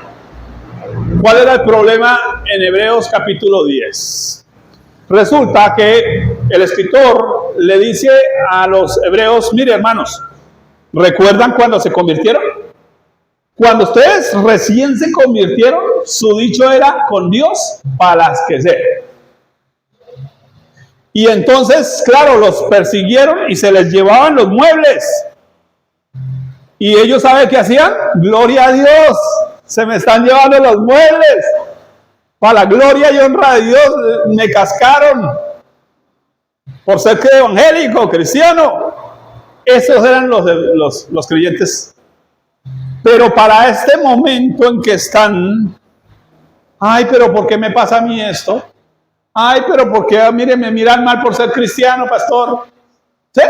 ¿Cuál era el problema en Hebreos capítulo 10? Resulta que el escritor le dice a los hebreos, mire hermanos, ¿recuerdan cuando se convirtieron? Cuando ustedes recién se convirtieron, su dicho era, con Dios para las que sé. Y entonces, claro, los persiguieron y se les llevaban los muebles. Y ellos, ¿saben qué hacían? Gloria a Dios, se me están llevando los muebles. Para la gloria y honra de Dios, me cascaron por ser evangélico, cristiano. Esos eran los creyentes. Pero para este momento en que están, ay, pero ¿por qué me pasa a mí esto? Ay, pero ¿por qué, mire, me miran mal por ser cristiano, pastor? ¿Sí?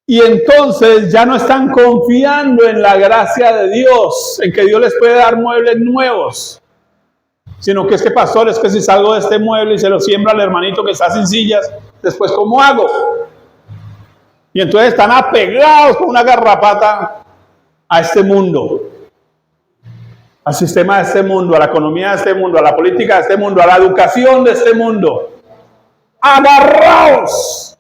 Y entonces ya no están confiando en la gracia de Dios, en que Dios les puede dar muebles nuevos, sino que es que, pastor, es que si salgo de este mueble y se lo siembra al hermanito que está sin sillas, después ¿cómo hago? Y entonces están apegados con una garrapata a este mundo, al sistema de este mundo, a la economía de este mundo, a la política de este mundo, a la educación de este mundo. ¡Agarraos!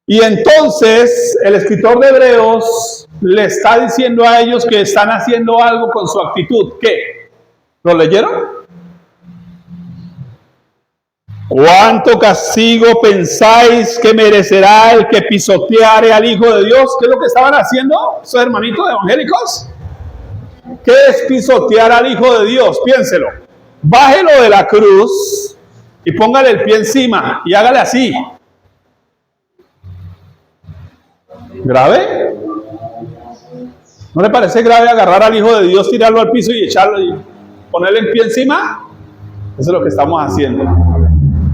Y entonces el escritor de Hebreos le está diciendo a ellos que están haciendo algo con su actitud. ¿Qué? ¿Lo leyeron? ¿Cuánto castigo pensáis que merecerá el que pisoteare al Hijo de Dios? ¿Qué es lo que estaban haciendo esos hermanitos evangélicos? ¿Qué es pisotear al Hijo de Dios? Piénselo. Bájelo de la cruz y póngale el pie encima y hágale así. ¿Grave? ¿No le parece grave agarrar al Hijo de Dios, tirarlo al piso y echarlo y ponerle el pie encima? Eso es lo que estamos haciendo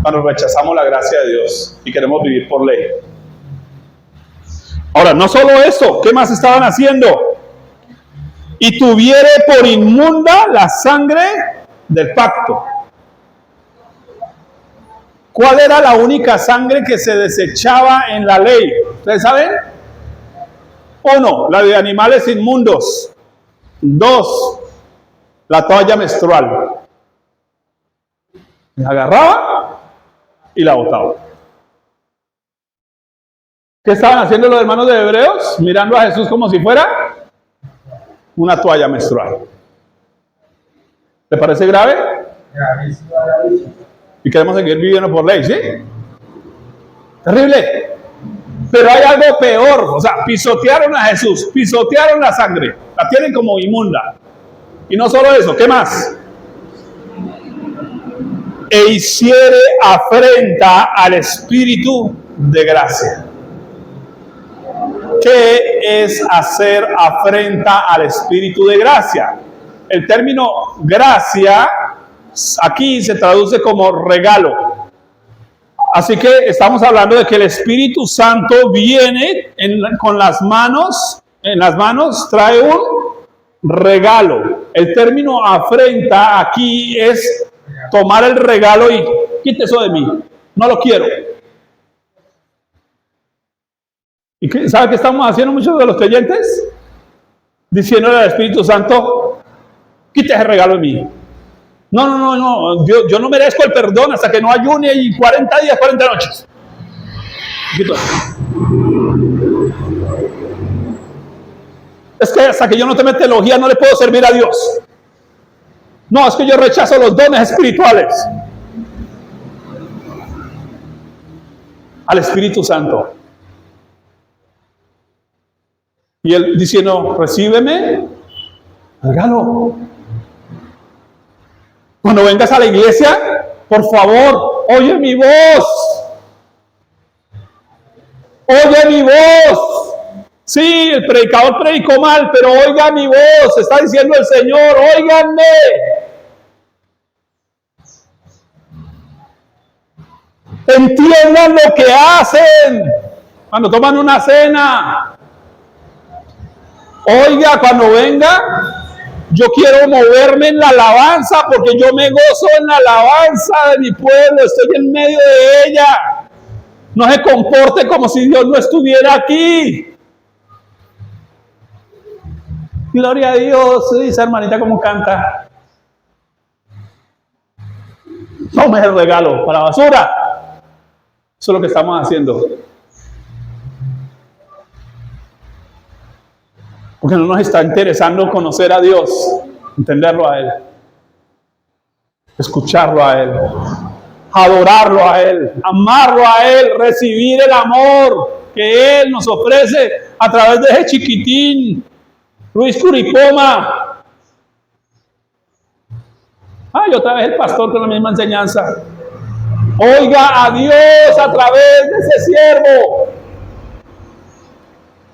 cuando rechazamos la gracia de Dios y queremos vivir por ley. Ahora, no solo eso, ¿qué más estaban haciendo? Y tuviere por inmunda la sangre del pacto. ¿Cuál era la única sangre que se desechaba en la ley? ¿Ustedes saben? 1, la de animales inmundos. 2, la toalla menstrual. La agarraba y la botaba. ¿Qué estaban haciendo los hermanos de Hebreos? Mirando a Jesús como si fuera una toalla menstrual. ¿Le parece grave? Y queremos seguir viviendo por ley, ¿sí? Terrible. Pero hay algo peor. O sea, pisotearon a Jesús, pisotearon la sangre, la tienen como inmunda. Y no solo eso, ¿qué más? E hiciere afrenta al Espíritu de gracia. ¿Qué es hacer afrenta al Espíritu de gracia? El término gracia aquí se traduce como regalo. Así que estamos hablando de que el Espíritu Santo viene con las manos, en las manos trae un regalo. El término afrenta aquí es tomar el regalo y quite eso de mí, no lo quiero. ¿Y sabe qué estamos haciendo muchos de los creyentes? Diciéndole al Espíritu Santo, quite ese regalo de mí. No, yo no merezco el perdón hasta que no ayune y 40 días, 40 noches. Es que hasta que yo no tome teología no le puedo servir a Dios. No, es que yo rechazo los dones espirituales. Al Espíritu Santo. Y él diciendo, recíbeme, regalo. Cuando vengas a la iglesia, por favor, oye mi voz. Oye mi voz. Sí, el predicador predicó mal, pero oiga mi voz. Está diciendo el Señor, óiganme. Entiendan lo que hacen cuando toman una cena. Oiga, cuando venga, yo quiero moverme en la alabanza porque yo me gozo en la alabanza de mi pueblo, estoy en medio de ella. No se comporte como si Dios no estuviera aquí. Gloria a Dios, dice hermanita como canta. Tome el regalo para la basura. Eso es lo que estamos haciendo. Porque no nos está interesando conocer a Dios, entenderlo a Él, escucharlo a Él, adorarlo a Él, amarlo a Él, recibir el amor que Él nos ofrece a través de ese chiquitín, Luis Curicoma. Ay, otra vez el pastor con la misma enseñanza. Oiga a Dios a través de ese siervo.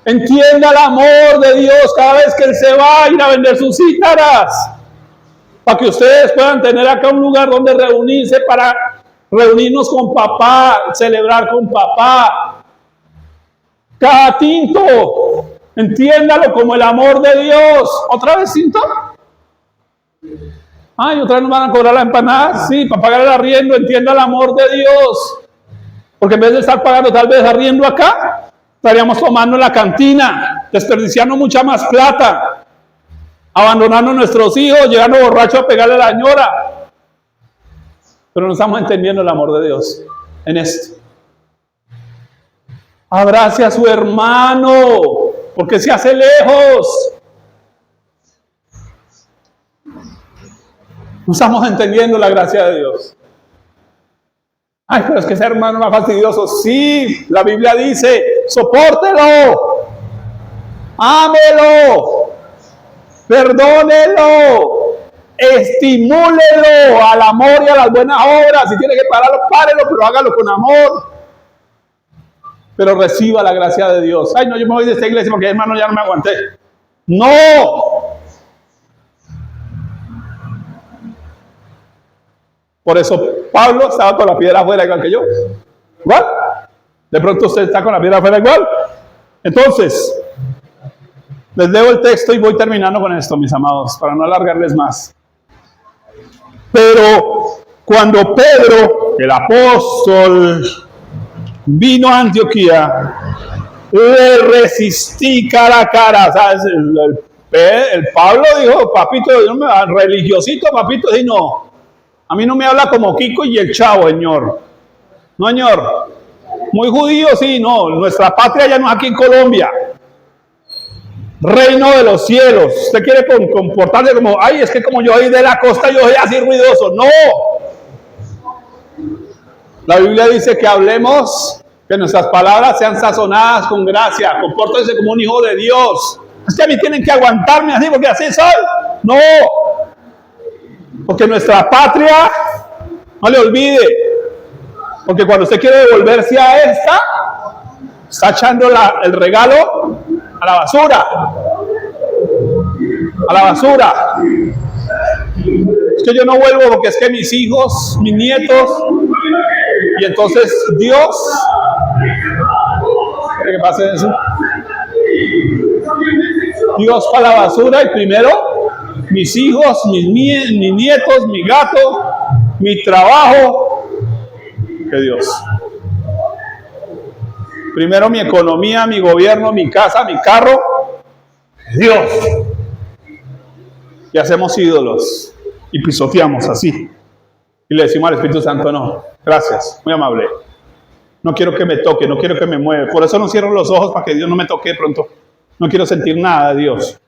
Entienda el amor de Dios cada vez que Él se va a ir a vender sus cítaras. Para que ustedes puedan tener acá un lugar donde reunirse para reunirnos con papá, celebrar con papá. Cada tinto, entiéndalo como el amor de Dios. ¿Otra vez tinto? Ay, otra vez nos van a cobrar la empanada. Sí, para pagar el arriendo, entienda el amor de Dios. Porque en vez de estar pagando tal vez arriendo acá, estaríamos tomando en la cantina, desperdiciando mucha más plata, abandonando a nuestros hijos, llegando borrachos a pegarle a la ñora. Pero no estamos entendiendo el amor de Dios en esto. Abrace a su hermano, porque se hace lejos. No estamos entendiendo la gracia de Dios. Ay, pero es que ese hermano es más fastidioso. Sí, la Biblia dice, sopórtelo, ámelo, perdónelo, estimúlelo al amor y a las buenas obras. Si tiene que pararlo, párelo, pero hágalo con amor. pero reciba la gracia de Dios. Ay, no, yo me voy de esta iglesia porque hermano ya no me aguanté. No. Por eso Pablo estaba con la piedra afuera igual que yo. ¿Igual? De pronto usted está con la piedra afuera igual. Entonces, les leo el texto y voy terminando con esto, mis amados, para no alargarles más. Pero cuando Pedro, el apóstol, vino a Antioquía, le resistí cara a cara. ¿Sabes? El Pablo dijo, papito, religiosito, papito, y no. A mí no me habla como Kiko y el Chavo, señor. No, señor. Muy judío, sí, no. Nuestra patria ya no es aquí en Colombia. Reino de los cielos. Usted quiere comportarse como, ay, es que como yo soy de la costa, yo soy así ruidoso. No. La Biblia dice que hablemos, que nuestras palabras sean sazonadas con gracia. Compórtense como un hijo de Dios. Es que a mí tienen que aguantarme así porque así soy. No. Porque nuestra patria, no le olvide. Porque cuando usted quiere devolverse a esta, está echando el regalo a la basura. A la basura. Es que yo no vuelvo porque es que mis hijos, mis nietos, y entonces Dios, ¿qué pasa eso? Dios para la basura y primero mis hijos, mis nietos, mi gato, mi trabajo, que Dios. Primero mi economía, mi gobierno, mi casa, mi carro, Dios. Y hacemos ídolos y pisoteamos así. Y le decimos al Espíritu Santo, no, gracias, muy amable. No quiero que me toque, no quiero que me mueva. Por eso no cierro los ojos para que Dios no me toque de pronto. No quiero sentir nada de Dios.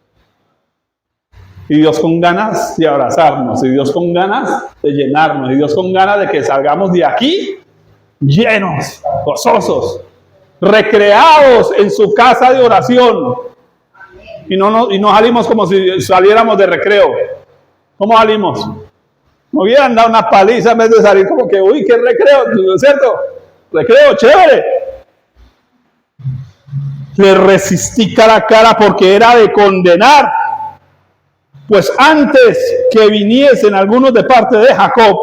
Y Dios con ganas de abrazarnos, y Dios con ganas de llenarnos, y Dios con ganas de que salgamos de aquí llenos, gozosos, recreados en su casa de oración. Y no salimos como si saliéramos de recreo. ¿Cómo salimos? Me hubieran dado una paliza en vez de salir como que, uy, qué recreo, ¿cierto? Recreo, chévere. Le resistí cara a cara porque era de condenar. Pues antes que viniesen algunos de parte de Jacob,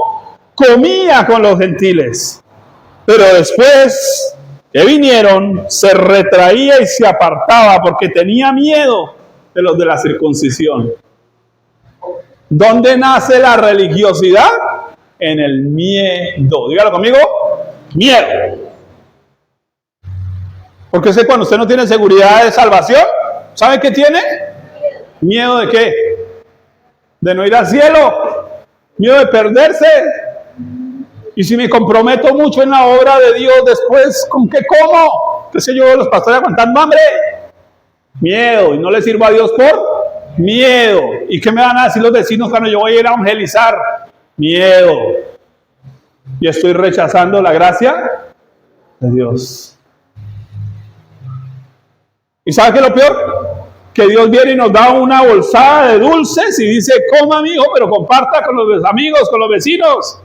comía con los gentiles. Pero después que vinieron, se retraía y se apartaba porque tenía miedo de los de la circuncisión. ¿Dónde nace la religiosidad? En el miedo. Dígalo conmigo. Miedo. Porque es que cuando usted no tiene seguridad de salvación, ¿sabe qué tiene? ¿Miedo de qué? De no ir al cielo. Miedo de perderse. Y si me comprometo mucho en la obra de Dios, después, ¿con qué como? ¿Qué sé yo, los pastores aguantando hambre? Miedo. Y no le sirvo a Dios por miedo. ¿Y qué me van a decir los vecinos cuando yo voy a ir a evangelizar? Miedo. Y estoy rechazando la gracia de Dios. ¿Y sabe qué es lo peor? Que Dios viene y nos da una bolsada de dulces y dice, coma amigo, pero comparta con los amigos, con los vecinos.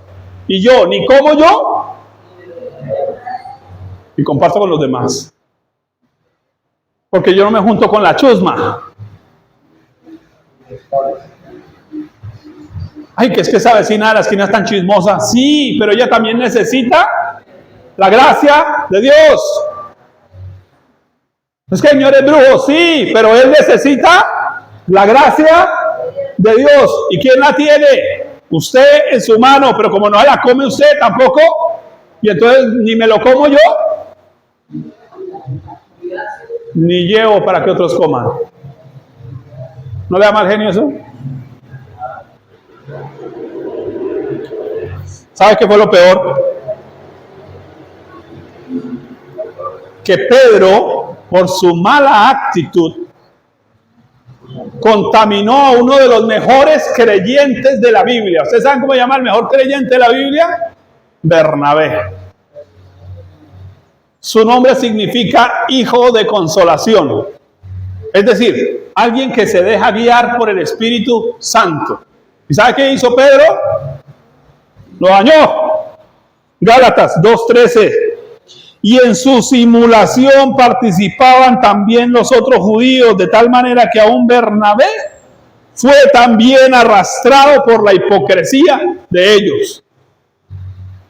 Y yo, ni como yo, y comparto con los demás. Porque yo no me junto con la chusma. Ay, que es que esa vecina de la esquina es tan chismosa. Sí, pero ella también necesita la gracia de Dios. Es que el señor es brujo, sí, pero él necesita la gracia de Dios. ¿Y quién la tiene? Usted en su mano, pero como no la come usted tampoco, y entonces ni me lo como yo, ni llevo para que otros coman. ¿No le da mal genio eso? ¿Sabe qué fue lo peor? Que Pedro, por su mala actitud, contaminó a uno de los mejores creyentes de la Biblia. ¿Ustedes saben cómo se llama el mejor creyente de la Biblia? Bernabé. Su nombre significa hijo de consolación. Es decir, alguien que se deja guiar por el Espíritu Santo. ¿Y sabe qué hizo Pedro? Lo dañó. Gálatas 2:13. Y en su simulación participaban también los otros judíos, de tal manera que aún Bernabé fue también arrastrado por la hipocresía de ellos.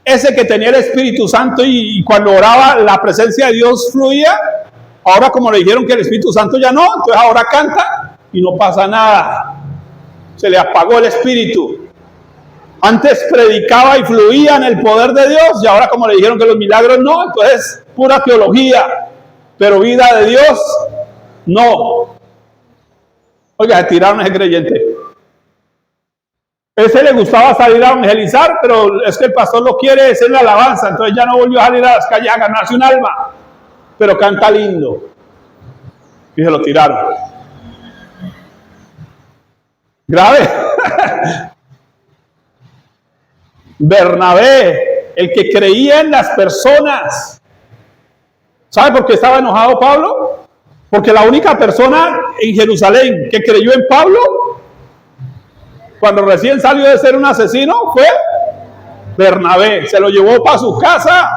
Ese que tenía el Espíritu Santo y cuando oraba la presencia de Dios fluía, ahora como le dijeron que el Espíritu Santo ya no, entonces ahora canta y no pasa nada. Se le apagó el Espíritu. Antes predicaba y fluía en el poder de Dios y ahora como le dijeron que los milagros no, entonces pura teología, pero vida de Dios no. Oiga, se tiraron a ese creyente. Ese le gustaba salir a evangelizar, pero es que el pastor lo quiere hacer la alabanza, entonces ya no volvió a salir a las calles a ganarse un alma, pero canta lindo. Y se lo tiraron. Grave. Bernabé, el que creía en las personas. ¿Sabe por qué estaba enojado Pablo? Porque la única persona en Jerusalén que creyó en Pablo, cuando recién salió de ser un asesino, fue Bernabé. Se lo llevó para su casa.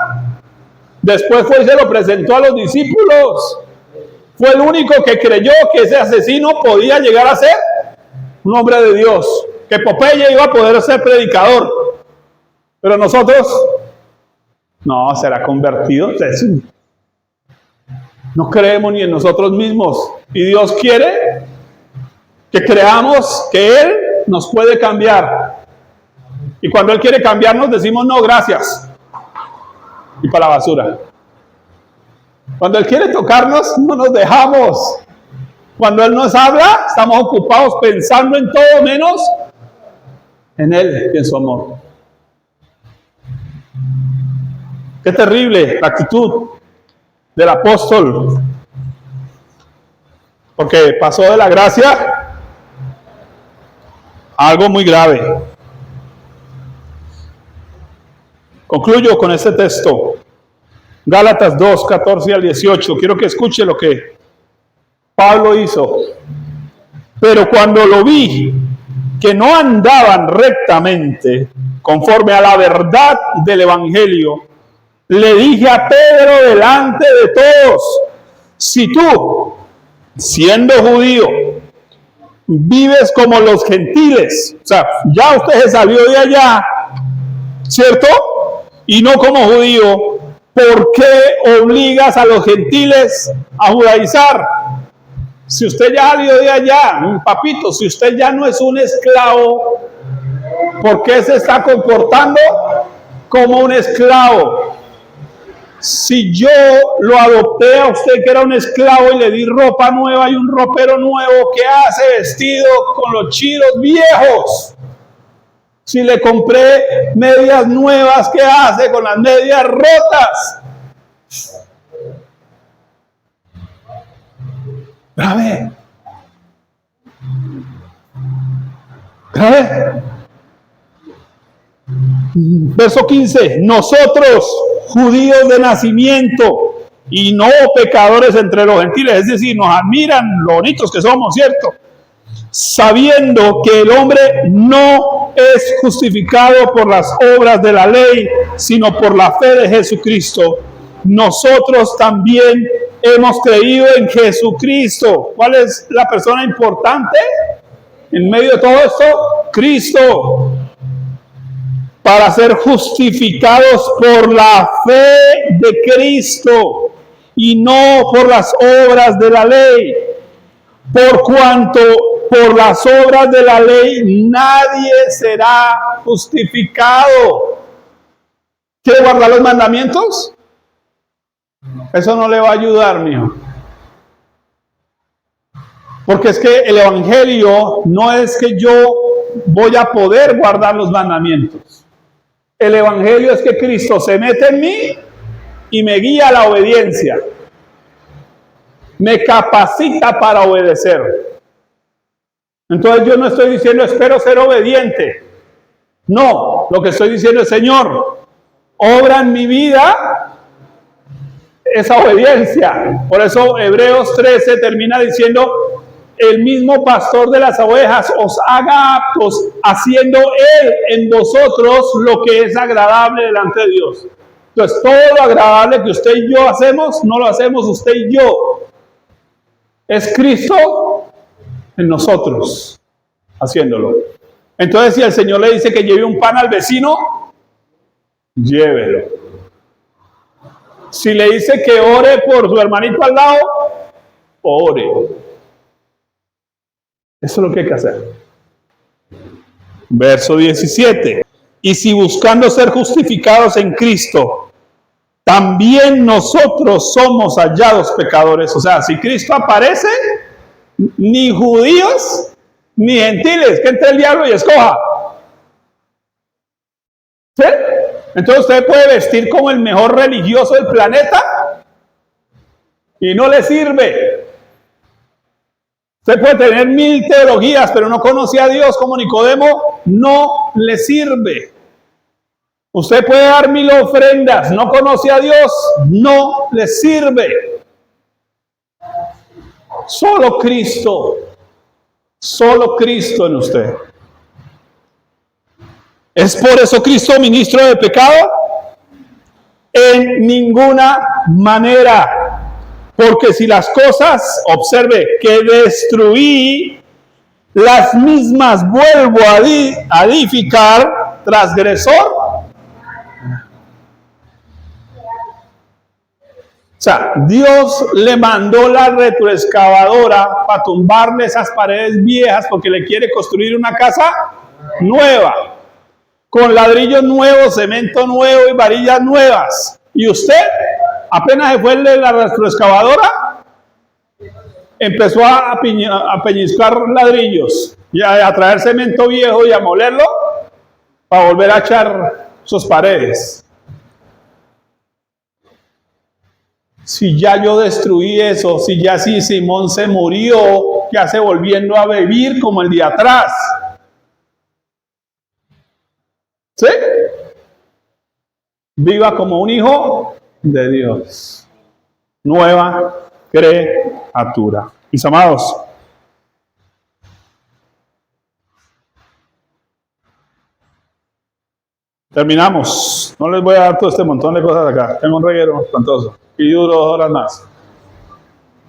Después fue y se lo presentó a los discípulos. Fue el único que creyó que ese asesino podía llegar a ser un hombre de Dios, que Popeye iba a poder ser predicador. Pero nosotros, no, será convertido. No creemos ni en nosotros mismos. Y Dios quiere que creamos que Él nos puede cambiar. Y cuando Él quiere cambiarnos, decimos no, gracias. Y para la basura. Cuando Él quiere tocarnos, no nos dejamos. Cuando Él nos habla, estamos ocupados pensando en todo menos en Él y en su amor. Qué terrible la actitud del apóstol. Porque pasó de la gracia a algo muy grave. Concluyo con este texto. Gálatas 2, 14 al 18. Quiero que escuche lo que Pablo hizo. Pero cuando lo vi que no andaban rectamente conforme a la verdad del evangelio, le dije a Pedro delante de todos: si tú, siendo judío, vives como los gentiles, o sea, ya usted se salió de allá, ¿cierto? Y no como judío, ¿por qué obligas a los gentiles a judaizar? Si usted ya salió de allá, papito, si usted ya no es un esclavo, ¿por qué se está comportando como un esclavo? Si yo lo adopté a usted que era un esclavo y le di ropa nueva y un ropero nuevo, ¿qué hace vestido con los chiros viejos? Si le compré medias nuevas, ¿qué hace con las medias rotas? Grave. Grave. Verso 15. Nosotros, judíos de nacimiento y no pecadores entre los gentiles, es decir, nos admiran lo bonitos que somos, ¿cierto? Sabiendo que el hombre no es justificado por las obras de la ley, sino por la fe de Jesucristo. Nosotros también hemos creído en Jesucristo. ¿Cuál es la persona importante en medio de todo esto? Cristo. Para ser justificados por la fe de Cristo y no por las obras de la ley. Por cuanto por las obras de la ley nadie será justificado. ¿Quiere guardar los mandamientos? Eso no le va a ayudar, mijo. Porque es que el evangelio no es que yo voy a poder guardar los mandamientos. El evangelio es que Cristo se mete en mí y me guía a la obediencia. Me capacita para obedecer. Entonces yo no estoy diciendo espero ser obediente. No, lo que estoy diciendo es: Señor, obra en mi vida esa obediencia. Por eso Hebreos 13 termina diciendo: el mismo pastor de las ovejas os haga aptos, haciendo él en vosotros lo que es agradable delante de Dios. Entonces, todo lo agradable que usted y yo hacemos, no lo hacemos usted y yo. Es Cristo en nosotros haciéndolo. Entonces, si el Señor le dice que lleve un pan al vecino, llévelo. Si le dice que ore por su hermanito al lado, ore. Eso es lo que hay que hacer. Verso 17. Y si buscando ser justificados en Cristo, también nosotros somos hallados pecadores. O sea, si Cristo aparece, ni judíos ni gentiles, que entre el diablo y escoja. ¿Sí? Entonces usted puede vestir como el mejor religioso del planeta y no le sirve. Usted puede tener 1000 teologías, pero no conoce a Dios como Nicodemo, no le sirve. Usted puede dar 1000 ofrendas, no conoce a Dios, no le sirve. Solo Cristo en usted. ¿Es por eso Cristo ministro de pecado? En ninguna manera. Porque si las cosas, observe, que destruí, las mismas vuelvo a edificar, transgresor. O sea, Dios le mandó la retroexcavadora para tumbarle esas paredes viejas porque le quiere construir una casa nueva, con ladrillos nuevos, cemento nuevo y varillas nuevas. Y usted, apenas se fue el de la retroexcavadora, empezó a pellizcar ladrillos y a traer cemento viejo y a molerlo para volver a echar sus paredes. Si ya yo destruí eso, si ya sí Simón se murió, ¿qué hace volviendo a vivir como el día atrás? ¿Sí? Viva como un hijo de Dios. Nueva criatura. Mis amados, terminamos. No les voy a dar todo este montón de cosas acá. Tengo un reguero espantoso. Y duro 2 horas más.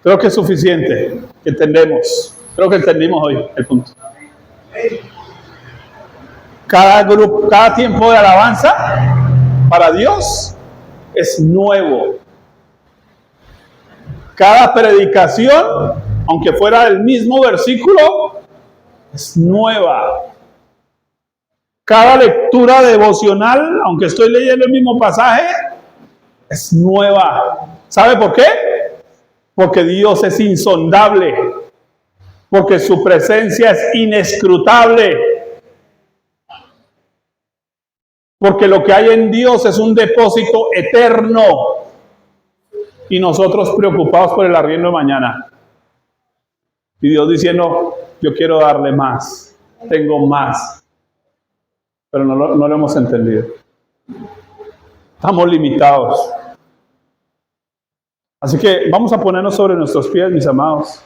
Creo que es suficiente. Que entendemos. Creo que entendimos hoy el punto. Cada grupo, cada tiempo de alabanza para Dios es nuevo. Cada predicación, aunque fuera del mismo versículo, es nueva. Cada lectura devocional, aunque estoy leyendo el mismo pasaje, es nueva. ¿Sabe por qué? Porque Dios es insondable. Porque su presencia es inescrutable. Porque lo que hay en Dios es un depósito eterno. Y nosotros preocupados por el arriendo de mañana. Y Dios diciendo, yo quiero darle más. Tengo más. Pero no lo hemos entendido. Estamos limitados. Así que vamos a ponernos sobre nuestros pies, mis amados.